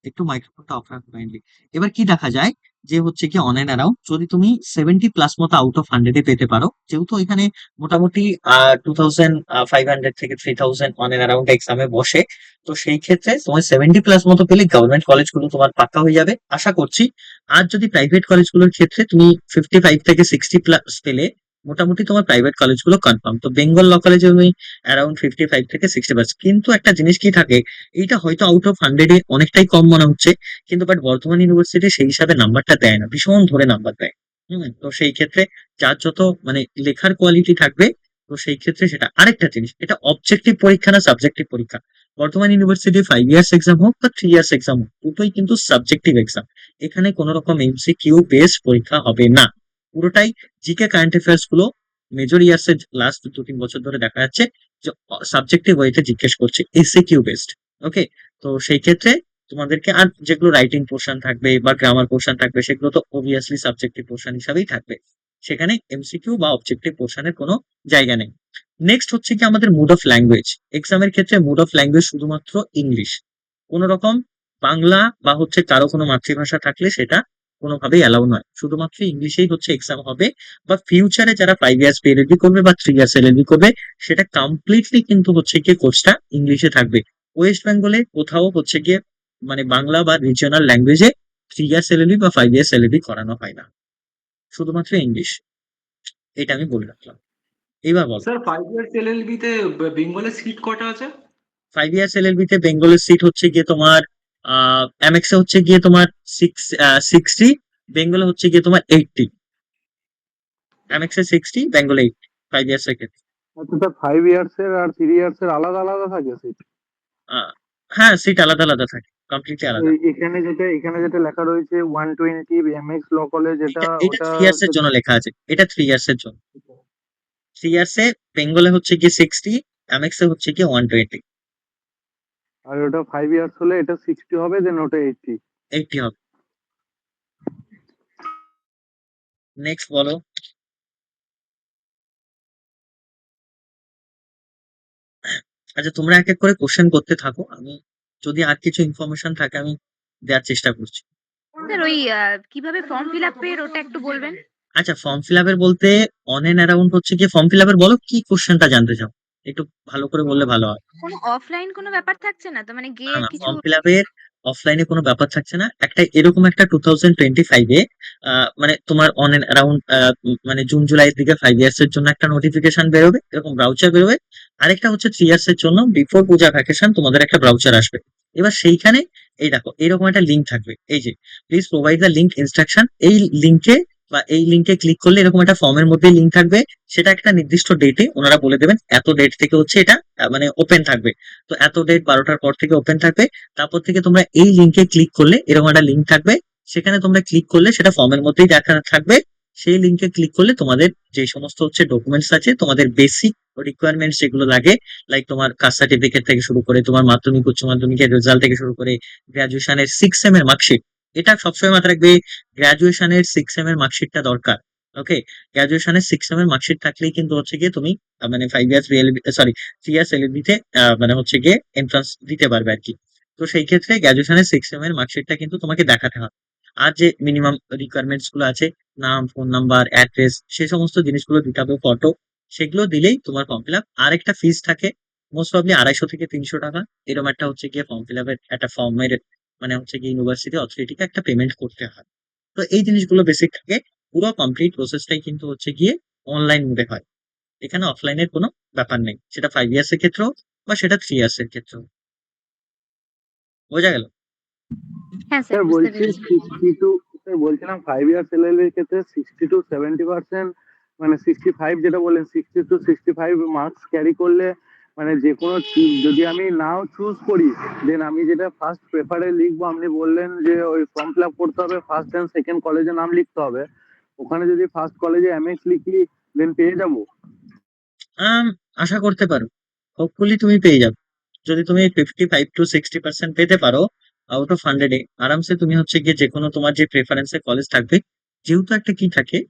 একটু মাইক্রোফোনটা অফ রাখো কাইন্ডলি। এবার কি দেখা যায় যে হচ্ছে কি অন এন্ড অ্যারাউন্ড যদি তুমি 70+ মতো আউট অফ 100-এ পেতে পারো, যেহেতু এখানে মোটামুটি 2500 থেকে 3000 অন এন্ড অ্যারাউন্ড এক্সামে বসে, তো সেই ক্ষেত্রে তোমার 70+ মতো পেলে গভর্নমেন্ট কলেজগুলো তোমার পাক্কা হয়ে যাবে আশা করছি। আর যদি প্রাইভেট কলেজগুলোর ক্ষেত্রে তুমি 55 থেকে 60+ পেলে মোটামুটি তোমার প্রাইভেট কলেজগুলো কনফার্ম। তো বেঙ্গল ল কলেজে তুমি অ্যারাউন্ড 55 থেকে 60%। কিন্তু একটা জিনিস কি থাকে, এইটা হয়তো আউট অফ 100-এ অনেকটাই কম মনে হচ্ছে, কিন্তু বাট বর্ধমান ইউনিভার্সিটি সেই হিসাবে নাম্বারটা দেয় না, ভীষণ ধরে নাম্বার দেয়। তো সেই ক্ষেত্রে যার যত মানে লেখার কোয়ালিটি থাকবে, তো সেই ক্ষেত্রে সেটা আরেকটা জিনিস, এটা অবজেক্টিভ পরীক্ষা না সাবজেক্টিভ পরীক্ষা। বর্ধমান ইউনিভার্সিটি 5 ইয়ার্স এক্সাম হোক বা 3 ইয়ার্স এক্সাম হোক, দুটোই কিন্তু সাবজেক্টিভ এক্সাম। এখানে কোনো রকম এমসিকিউ বেসড পরীক্ষা হবে না, পুরোটাই জিকে কারেন্ট অ্যাফেয়ার্স গুলো মেজর ইয়ার্স এর লাস্ট 2-3 বছর ধরে দেখা যাচ্ছে যে সাবজেক্টিভ ওয়েতে জিজ্ঞেস করছে, এসিকিউ বেসড। ওকে, তো সেই ক্ষেত্রে তোমাদেরকে, আর যেগুলো রাইটিং পোর্শন থাকবে বা গ্রামার পোর্শন থাকবে সেগুলো তো অবভিয়াসলি সাবজেক্টিভ পোর্শন হিসাবেই থাকবে, সেখানে এমসিকিউ বা অবজেক্টিভ পোর্শনের কোনো জায়গা নেই। নেক্সট হচ্ছে কি আমাদের মুড অফ ল্যাঙ্গুয়েজ। এক্সামের ক্ষেত্রে মুড অফ ল্যাঙ্গুয়েজ শুধুমাত্র ইংলিশ, কোনো রকম বাংলা বা হচ্ছে কারো কোনো মাতৃভাষা থাকলে সেটা কোনোভাবেই অ্যালাউ নয়, শুধুমাত্র ইংলিশেই হচ্ছে এক্সাম হবে। বা ফিউচারে যারা 5 ইয়ার্স এলএলবি করবে বা 3 ইয়ার্স এলএলবি করবে, সেটা কমপ্লিটলি কিন্তু হচ্ছে গিয়ে কোর্সটা ইংলিশে থাকবে। ওয়েস্ট বেঙ্গলে কোথাও হচ্ছে গিয়ে মানে বাংলা বা রিজিওনাল ল্যাঙ্গুয়েজে 3 ইয়ার্স এলএলবি বা 5 ইয়ার্স এলএলবি করানো হয় না। শুধুমাত্র ইংলিশ, এটা আমি বলে রাখলাম। এবার বল, স্যার 5 ইয়ার্স এলএলবি তে বেঙ্গলের সিট কটা আছে? 5 years LLB তে বেঙ্গলের সিট হচ্ছে গিয়ে তোমার এমএক্স এ হচ্ছে গিয়ে তোমার 60, বেঙ্গলে হচ্ছে গিয়ে তোমার 80। এমএক্স এ 60, বেঙ্গলে 80 5 years এর ক্ষেত্রে। আচ্ছা স্যার 5 ইয়ার্স এর আর 3 ইয়ার্স এর আলাদা আলাদা থাকে সিট? আহ, হ্যাঁ, সিট আলাদা আলাদা থাকে, কমপ্লিটলি আলাদা। এখানে যেটা লেখা রয়েছে 120 এমএক্স ল কলেজ, এটা এটা এটা ওটা 3 years এর জন্য লেখা আছে, এটা 3 years এর জন্য। 3 years এ বেঙ্গলে হচ্ছে গিয়ে 60, এমএক্স এ হচ্ছে গিয়ে 120, আর ওটা 5 ইয়ার্স হলে এটা 60 হবে, দেন ওটা 80। 80 হবে। নেক্সট বলো। আচ্ছা, তোমরা এক এক করে কোশ্চেন করতে থাকো, আমি যদি আর কিছু ইনফরমেশন থাকে আমি দেওয়ার চেষ্টা করছি। স্যার ওই কিভাবে ফর্ম ফিল আপ এর ওটা একটু বলবেন? আচ্ছা, ফর্ম ফিল আপের বলতে অন এন্ড অ্যারাউন্ড হচ্ছে গিয়ে ফর্ম ফিল আপের, বলো কি কোশ্চেনটা জানতে চাও, একটু ভালো করে বললে ভালো হয়। কোনো অফলাইন কোনো ব্যাপার থাকছে না তো, মানে না গিয়ে না, কিছু? ফর্ম ফিল আপের অফলাইনে কোনো ব্যাপার থাকছে না। একটা এরকম একটা 2025 এ মানে তোমার অন এন্ড অ্যারাউন্ড মানে জুন জুলাইয়ের দিকে 5 ইয়ার্স এর জন্য একটা নোটিফিকেশন বেরোবে, এরকম ব্রাউচার বেরোবে। আরেকটা হচ্ছে 3 ইয়ার্স এর জন্য বিফোর পূজা ভ্যাকেশন তোমাদের একটা ব্রাউচার আসবে। এবার সেইখানে এই দেখো এরকম একটা লিঙ্ক থাকবে, এই যে please provide the link instruction, এই লিঙ্কে বা এই লিঙ্কে ক্লিক করলে এরকম একটা ফর্মের মধ্যে লিঙ্ক থাকবে। সেটা একটা নির্দিষ্ট ডেটে ওনারা বলে দেবেন, এত ডেট থেকে হচ্ছে এটা মানে ওপেন থাকবে। তো এত ডেট 12টার পর থেকে ওপেন থাকবে। তারপর থেকে তোমরা এই লিঙ্কে ক্লিক করলে এরকম একটা লিঙ্ক থাকবে, সেখানে তোমরা ক্লিক করলে সেটা ফর্মের মধ্যেই দেখা থাকবে। সেই লিঙ্কে ক্লিক করলে তোমাদের যে সমস্ত হচ্ছে ডকুমেন্টস আছে, তোমাদের বেসিক রিকোয়ারমেন্টস যেগুলো লাগে, লাইক তোমার কাস্ট সার্টিফিকেট থেকে শুরু করে তোমার মাধ্যমিক উচ্চ মাধ্যমিকের রেজাল্ট থেকে শুরু করে গ্রাজুয়েশনের 6 সেম এর মার্কশিট, এটা সবসময় মাথায় রাখবে, গ্রাজুয়েশনের 6 সেম এর মার্কশিটটা দরকার। ওকে, গ্রাজুয়েশনের 6 সেম এর মার্কশিট থাকলেই কিন্তু হচ্ছে গিয়ে তুমি মানে 5 ইয়ার্স সরি 3 ইয়ার্স এলএলবি তে মানে হচ্ছে গিয়ে এন্ট্রান্স দিতে পারবে আর কি। তো সেই ক্ষেত্রে গ্রাজুয়েশনের 6 সেম এর মার্কশিটটা কিন্তু তোমাকে দেখাতে হবে। আর যে মিনিমাম রিকোয়ারমেন্টস গুলো আছে, নাম, ফোন নাম্বার, অ্যাড্রেস, সেই সমস্ত জিনিসগুলো দিতে হবে, ফটো, সেগুলো দিলেই তোমার ফর্ম ফিল আপ। আর একটা ফিস থাকে, মোস্ট প্রবলি 250 থেকে 300 টাকা, এরকম একটা হচ্ছে গিয়ে ফর্ম ফিল আপের একটা ফর্মের মানে হচ্ছে গিয়ে ইউনিভার্সিটি অথরিটিকে একটা পেমেন্ট করতে হয়। তো এই জিনিসগুলো বেসিক থাকে। পুরো কমপ্লিট প্রসেসটাই কিন্তু হচ্ছে গিয়ে অনলাইন মোডে হয়, এখানে অফলাইনের কোনো ব্যাপার নেই, সেটা 5 ইয়ার্স এর ক্ষেত্রেও বা সেটা 3 ইয়ার্স এর ক্ষেত্রেও। বোঝা গেল? হ্যাঁ স্যার স্যার বুঝতে বলছি পেরেছি। 62, স্যার বলছিলাম 5 ইয়ার্স এলএলবি এর ক্ষেত্রে 60 to 70%, মানে 65 যেটা বললেন, 60 to 65 মার্কস ক্যারি করলে মানে যে কোনো যদি আমি নাও চুজ করি, দেন আমি যেটা ফার্স্ট পেপারে লিখবো, আপনি বললেন যে ওই ফর্ম ফিল আপ করতে হবে, ফার্স্ট এন্ড সেকেন্ড কলেজের নাম লিখতে হবে। ওখানে যদি ফার্স্ট কলেজে এমএক্স লিখি, দেন পেয়ে যাবো? আম, আশা করতে পারো, হোপফুলি তুমি পেয়ে যাবে। যদি তুমি 55 to 60% পেতে পারো আউট অফ 100 আরামসে তুমি হচ্ছে গিয়ে যে কোনো তোমার যে প্রেফারেন্সে কলেজ থাকবে, যেহেতু একটা কি থাকে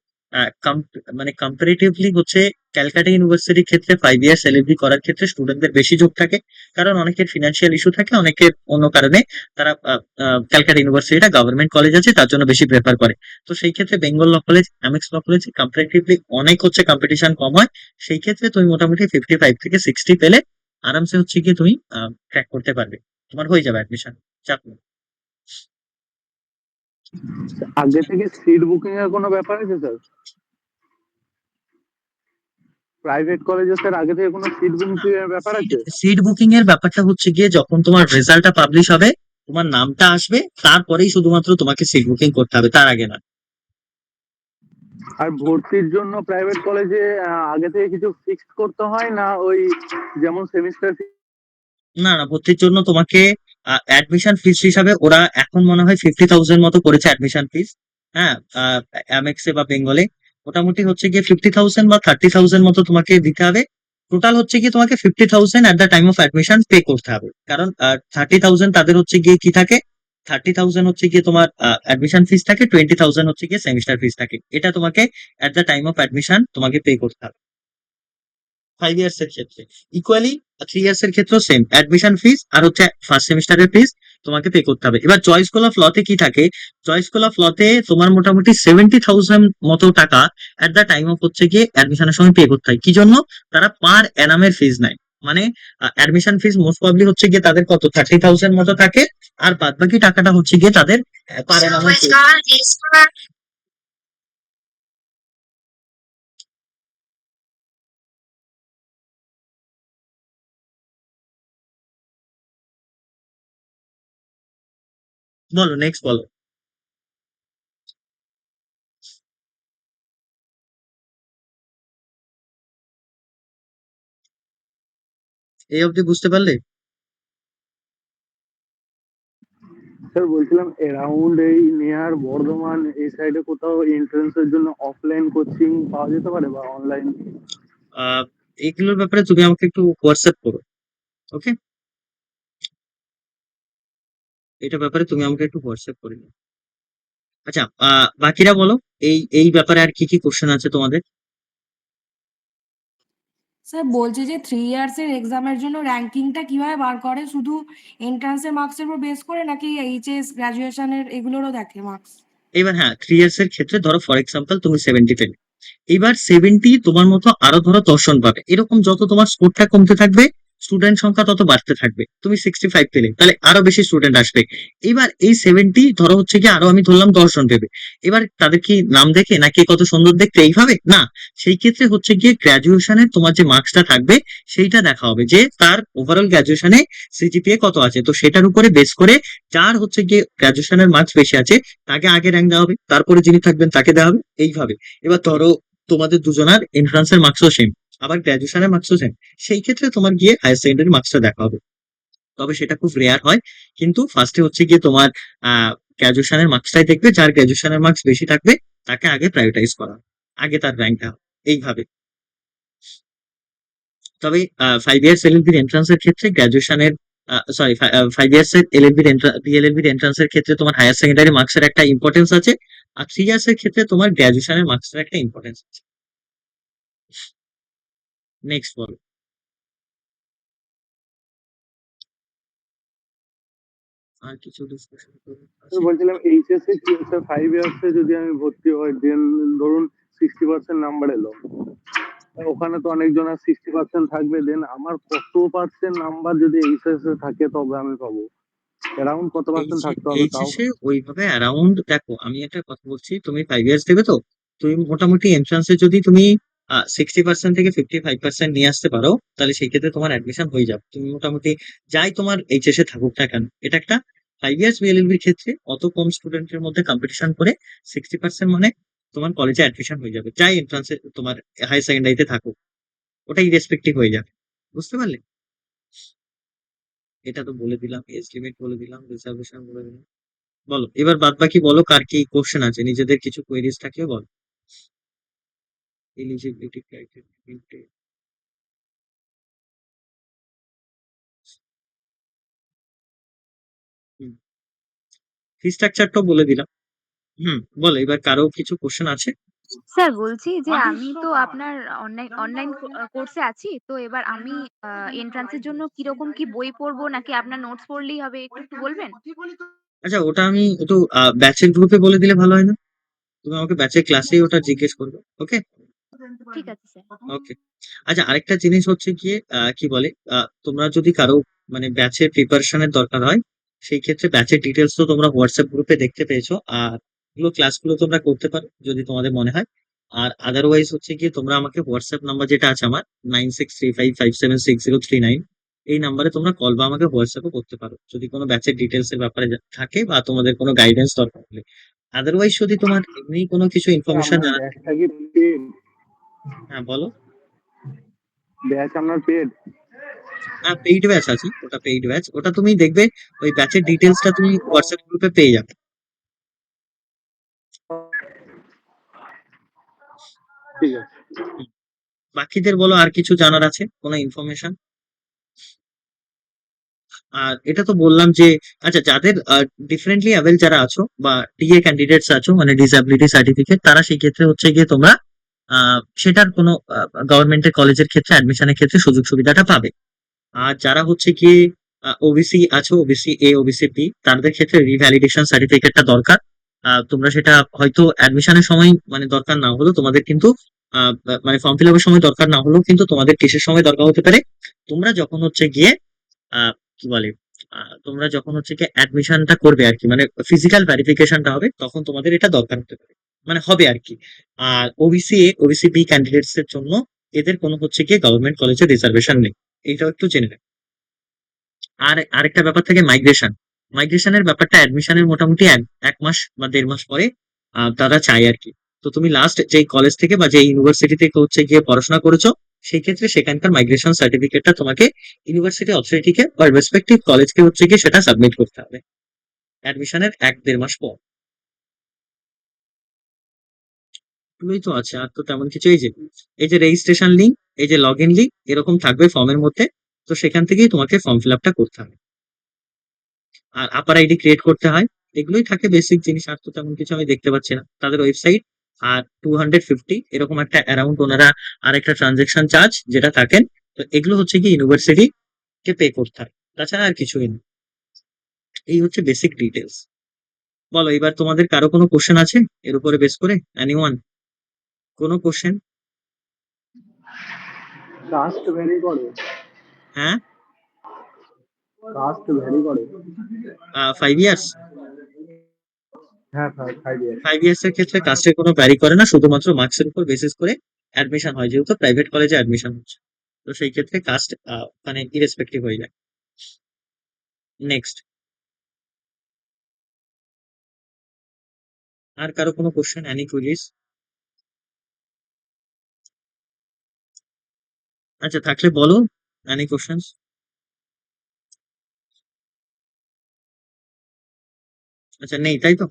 মানে কম্পারেটিভলি হচ্ছে ক্যালকাটা ইউনিভার্সিটির ক্ষেত্রে 5 ইয়ার্স এলএলবি করার ক্ষেত্রে স্টুডেন্টদের বেশি ঝোঁক থাকে, কারণ অনেকের ফিনান্সিয়াল ইস্যু থাকে, অনেকের অন্য কারণে তারা ক্যালকাটা ইউনিভার্সিটিটা গভর্নমেন্ট কলেজ আছে তার জন্য বেশি প্রেফার করে। তো সেই ক্ষেত্রে Bengal law college, Amex law college comparatively অনেক হচ্ছে কম্পিটিশন কম হয়। সেই ক্ষেত্রে তুমি মোটামুটি 55 থেকে 60 পেলে আরামসে হচ্ছে গিয়ে তুমি ক্র্যাক করতে পারবে, তোমার হয়ে যাবে অ্যাডমিশন, চাপ নেই। আগে থেকে সিট বুকিং এর কোনো ব্যাপার আছে স্যার? প্রাইভেট কলেজে স্যার আগে থেকে কোনো সিট বুকিং এর ব্যাপার আছে? সিট বুকিং এর ব্যাপারটা হচ্ছে গিয়ে যখন তোমার রেজাল্টটা পাবলিশ হবে, তোমার নামটা আসবে, তারপরেই শুধুমাত্র তোমাকে সিট বুকিং করতে হবে, তার আগে না। আর ভর্তির জন্য প্রাইভেট কলেজে আগে থেকে কিছু ফিক্সড করতে হয় না, ওই যেমন সেমিস্টার? না না, ভর্তির জন্য তোমাকে অ্যাডমিশন ফিস হিসাবে ওরা এখন মনে হয় 50,000 মতো করেছে অ্যাডমিশন ফিস। হ্যাঁ, এমএক্স এ বা বেঙ্গলে মোটামুটি হচ্ছে গিয়ে 50,000 বা 30,000 মতো তোমাকে দিতে হবে। টোটাল হচ্ছে গিয়ে তোমাকে 50,000 at the time of admission pay করতে হবে, কারণ 30,000 তাদের হচ্ছে গিয়ে কি থাকে, 30,000 হচ্ছে গিয়ে তোমার অ্যাডমিশন ফিস থাকে, 20,000 হচ্ছে গিয়ে সেমিস্টার ফিস থাকে, এটা তোমাকে at the time of admission তোমাকে পে করতে হবে। 5 ইয়ার্স এর ক্ষেত্রে ইকুয়ালি, 3 ইয়ার্স এর ক্ষেত্রেও সেম, অ্যাডমিশন ফিস আর হচ্ছে ফার্স্ট সেমিস্টারের ফিস তোমাকে পে করতে হবে। এবার জয় স্কুল অফ লতে কি থাকে, জয় স্কুল অফ লতে তোমার মোটামুটি 70,000 মতো টাকা এট দ্য টাইম অফ হচ্ছে গিয়ে অ্যাডমিশনের সময় পে করতে হয়। কি জন্য? তারা পার অ্যানামের ফিস নেয়, মানে অ্যাডমিশন ফিস মোস্ট প্রবলি হচ্ছে গিয়ে তাদের কত 30,000 মতো থাকে, আর বাদ বাকি টাকাটা হচ্ছে গিয়ে তাদের পার অ্যানামের বলো, নেক্সট বলো। এই অবধি বুঝতে পারলে? স্যার বলছিলাম অ্যারাউন্ড এই নিয়ার বর্ধমান এই সাইডে কোথাও এন্ট্রান্স এর জন্য অফলাইন কোচিং পাওয়া যেতে পারে বা অনলাইন? আহ এগুলোর ব্যাপারে তুমি আমাকে একটু হোয়াটসঅ্যাপ করো, ওকে? এটা ব্যাপারে তুমি আমাকে একটু হোয়াটসঅ্যাপ করে নিও। আচ্ছা, বাকিরা বলো, এই এই ব্যাপারে আর কি কি কোশ্চেন আছে তোমাদের? স্যার বলছি যে 3 ইয়ার্স এর এক্সামের জন্য র্যাঙ্কিংটা কিভাবে বার করে? শুধু এন্ট্রান্সের মার্কসের উপর বেস করে নাকি এইচএস গ্র্যাজুয়েশনের এগুলোরও দেখে মার্কস? এবার হ্যাঁ, 3 ইয়ার্স এর ক্ষেত্রে ধরো ফর এক্সাম্পল তুমি 70 পেলে, এবার 70 তোমার মতো আরো ধরো 10 জন পাবে, এরকম যত তোমার স্কোরটা কমতে থাকবে স্টুডেন্ট সংখ্যা তত বাড়তে থাকবে। তুমি 65 পেলে, তাহলে আরো বেশি স্টুডেন্ট আসবে। এবার এই 70 ধরো হচ্ছে কি আরো আমি ধরলাম 10 জন পেবে, এবার তাদের কি নাম দেখে নাকি কত সুন্দর দেখতে এইভাবে না, সেই ক্ষেত্রে হচ্ছে গিয়ে গ্রাজুয়েশনের তোমার যে মার্কসটা থাকবে সেইটা দেখা হবে যে তার ওভারঅল গ্রাজুয়েশনে সিজিপিএ কত আছে, তো সেটার উপরে বেস করে যার হচ্ছে গিয়ে গ্রাজুয়েশনের মার্কস বেশি আছে তাকে আগে র্যাঙ্ক দেওয়া হবে, তারপরে যিনি থাকবেন তাকে দেওয়া হবে, এইভাবে। এবার ধরো তোমাদের দুজনের এন্ট্রান্সের মার্কসও সেম, আবার গ্রাজুয়েশনের মার্কসও সেম, সেই ক্ষেত্রে তোমার গিয়ে হায়ার সেকেন্ডারি মার্কসটা দেখা হবে। তবে সেটা খুব রেয়ার হয়, কিন্তু ফার্স্টে হচ্ছে গিয়ে তোমার গ্রাজুয়েশনের মার্কসটাই দেখবে, যার গ্রাজুয়েশনের মার্কস বেশি থাকবে তাকে আগে প্রায়োরিটাইজ করা হবে, আগে তার র্যাঙ্কটা এইভাবে। তবে 5 ইয়ার্স এলএলবির এন্ট্রান্সের ক্ষেত্রে গ্রাজুয়েশনের সরি 5 ইয়ার্স এর বিএলএলবির এন্ট্রান্সের ক্ষেত্রে তোমার হায়ার সেকেন্ডারি মার্কসের একটা ইম্পর্টেন্স আছে, আর 3 ইয়ার্স এর ক্ষেত্রে তোমার গ্রাজুয়েশনের মার্কসের একটা ইম্পর্টেন্স আছে। নেক্সট বলো। আর কিছু ডিসকাশন করবো স্যার বলছিলাম এইচএস এ কি স্যার 5 ইয়ার্স এ যদি আমি ভর্তি হই দেন ধরুন 60% নাম্বার এলো, ওখানে তো অনেকজন আর 60% থাকবে, দেন আমার কত পার্সেন্ট নাম্বার যদি এইচএস এ থাকে তবে আমি পাবো? অ্যারাউন্ড কত পার্সেন্ট থাকতে হবে তাও? এইচএসে ওইভাবে অ্যারাউন্ড, দেখো আমি একটা কথা বলছি, তুমি 5 ইয়ার্স দেবে তো, তুমি মোটামুটি এন্ট্রান্সে যদি তুমি 60% থেকে 55% নিয়ে আসতে পারো, তাহলে সেই ক্ষেত্রে তোমার অ্যাডমিশন হয়ে যাবে। তুমি মোটামুটি যাই তোমার এইচএসে থাকুক না কেন, এটা একটা 5 ইয়ার্স বিএলএলবির ক্ষেত্রে অত কম স্টুডেন্টের মধ্যে কম্পিটিশন করে 60% মানে তোমার কলেজে অ্যাডমিশন হয়ে যাবে, যাই এন্ট্রান্সে তোমার হায়ার সেকেন্ডারিতে থাকুক, ওটাই রেসপেক্টিভ হয়ে যাবে। বুঝতে পারলে? এটা তো বলে দিলাম, এজ লিমিট বলে দিলাম, রিজার্ভেশন বলে দিলাম। বলো এবার বাদ বাকি, বলো কার কি কোশ্চেন আছে, নিজেদের কিছু কোয়েরিজ থাকলে বল। এলিজিবিলিটি ক্রাইটেরিয়া, ফি স্ট্রাকচারটাও বলে দিলাম। বলো এবার কারো কিছু কোশ্চেন আছে? স্যার বলছি যে আমি তো আপনার অনলাইন কোর্সে আছি, তো এবার আমি এন্ট্রান্সের জন্য কিরকম কি বই পড়বো নাকি আপনার নোটস পড়লেই হবে, একটু একটু বলবেন? আচ্ছা, ওটা আমি একটু ব্যাচের গ্রুপে বলে দিলে ভালো হয় না? তুমি আমাকে ব্যাচের ক্লাসেই ওটা জিজ্ঞেস করবে, ওকে? ঠিক আছে স্যার। ওকে। আচ্ছা, আরেকটা জিনিস হচ্ছে গিয়ে কি বলে, তোমরা যদি কারো মানে ব্যাচের প্রিপারেশনের দরকার হয়, সেই ক্ষেত্রে ব্যাচের ডিটেলস তো তোমরা হোয়াটসঅ্যাপ গ্রুপে দেখতে পেয়েছো, আর এগুলো ক্লাসগুলো তোমরা করতে পারো যদি তোমাদের মনে হয়। আর আদারওয়াইজ হচ্ছে গিয়ে তোমরা আমাকে হোয়াটসঅ্যাপ নাম্বার যেটা আছে আমার 9635576039, এই নাম্বারে তোমরা কল বা আমাকে হোয়াটসঅ্যাপও করতে পারো যদি কোনো ব্যাচের ডিটেলস এর ব্যাপারে থাকে বা তোমাদের কোনো গাইডেন্স দরকার হলে। আদারওয়াইজ যদি তোমার এমনি কোনো কিছু ইনফরমেশন আপনার জানা, ব্যাচটা কি পেড? হ্যাঁ বলো। ব্যাচ আপনার পেড? হ্যাঁ, পেইড ব্যাচ আছে, ওটা পেইড ব্যাচ, ওটা তুমি দেখবে ওই ব্যাচের ডিটেলসটা তুমি হোয়াটসঅ্যাপ গ্রুপে পেয়ে যাবে। ঠিক আছে। হুম, বাকিদের বলো আর কিছু জানার আছে, কোনো ইনফরমেশন? আর এটা তো বললাম যে আচ্ছা, যাদের ডিফারেন্টলি অ্যাবেল যারা আছো বা ডিএ ক্যান্ডিডেটস আছো মানে ডিসএবিলিটি সার্টিফিকেট, তারা সেই ক্ষেত্রে হচ্ছে গিয়ে তোমরা সেটার কোনো গভর্নমেন্টের কলেজের ক্ষেত্রে অ্যাডমিশনের ক্ষেত্রে সুযোগ সুবিধাটা পাবে। আর যারা হচ্ছে কি ওবিসি আছো, ওবিসি এ ওবিসি বি, তাদের ক্ষেত্রে রিভ্যালিডেশন সার্টিফিকেটটা দরকার। তোমরা সেটা হয়তো অ্যাডমিশনের সময় মানে দরকার না হলেও তোমাদের কিন্তু মানে ফর্ম ফিল আপের সময় দরকার না হলেও কিন্তু তোমাদের টেস্টের সময় দরকার হতে পারে। তোমরা যখন হচ্ছে গিয়ে কি বলে তোমরা যখন হচ্ছে গিয়ে অ্যাডমিশনটা করবে আর কি, মানে ফিজিক্যাল ভেরিফিকেশনটা হবে, তখন তোমাদের এটা দরকার হতে পারে, মানে হবে আর কি। আর OBC A OBC B candidates এর জন্য এদের কোনো হচ্ছে গিয়ে গভর্নমেন্ট কলেজে রিজার্ভেশন নেই, এইটাও একটু জেনে নেবে। আর আরেকটা ব্যাপার থাকে মাইগ্রেশন। মাইগ্রেশনের ব্যাপারটা অ্যাডমিশনের মোটামুটি এক মাস বা 1.5 মাস পরে তারা চায় আর কি। তো তুমি লাস্ট যেই কলেজ থেকে বা যে ইউনিভার্সিটি থেকে হচ্ছে গিয়ে পড়াশোনা করেছো, সেই ক্ষেত্রে সেখানকার মাইগ্রেশন সার্টিফিকেটটা তোমাকে ইউনিভার্সিটি অথরিটিকে বা রেসপেক্টিভ কলেজকে হচ্ছে গিয়ে সেটা সাবমিট করতে হবে অ্যাডমিশনের 1-1.5 মাস পর। এগুলোই তো আছে, আর তো তেমন কিছু। এই যে রেজিস্ট্রেশন লিঙ্ক, এই যে লগ ইন লিঙ্ক এরকম থাকবে ফর্মের মধ্যে, তো সেখান থেকেই তোমাকে ফর্ম ফিল আপটা করতে হবে। আর আপার আইডি ক্রিয়েট করতে হয়, এগুলোই থাকে বেসিক জিনিস, আর তো তেমন কিছু আমি দেখতে পাচ্ছি না। তাদের ওয়েবসাইট আর 250 এরকম একটা অ্যারাউন্ড ওনারা আর একটা ট্রানজেকশন চার্জ যেটা থাকেন, তো এগুলো হচ্ছে কি ইউনিভার্সিটি কে পে করতে হয়, তাছাড়া আর কিছুই না। এই হচ্ছে বেসিক ডিটেলস। বলো এবার তোমাদের কারো কোনো কোশ্চেন আছে এর উপরে বেস করে? এনিওয়ান কোনো কোশ্চেন? কাস্ট ভ্যারি করে, হ্যাঁ, কাস্ট ভ্যারি করে। 5 ইয়ার্স। হ্যাঁ 5 ইয়ার। 5 ইয়ার্স এর ক্ষেত্রে কাস্টের কোনো ভ্যারি করে না, শুধুমাত্র মার্কসের উপর বেসিস করে অ্যাডমিশন হয়, যেহেতু প্রাইভেট কলেজে অ্যাডমিশন হচ্ছে, তো সেই ক্ষেত্রে কাস্ট মানে ইরেসপেক্টিভ হয়ে যায়। নেক্সট, আর কারো কোনো কোশ্চেন? Any quiz? আচ্ছা থাকলে বলো, এনি কোশ্চেন্স? আচ্ছা নেই, তাই তো।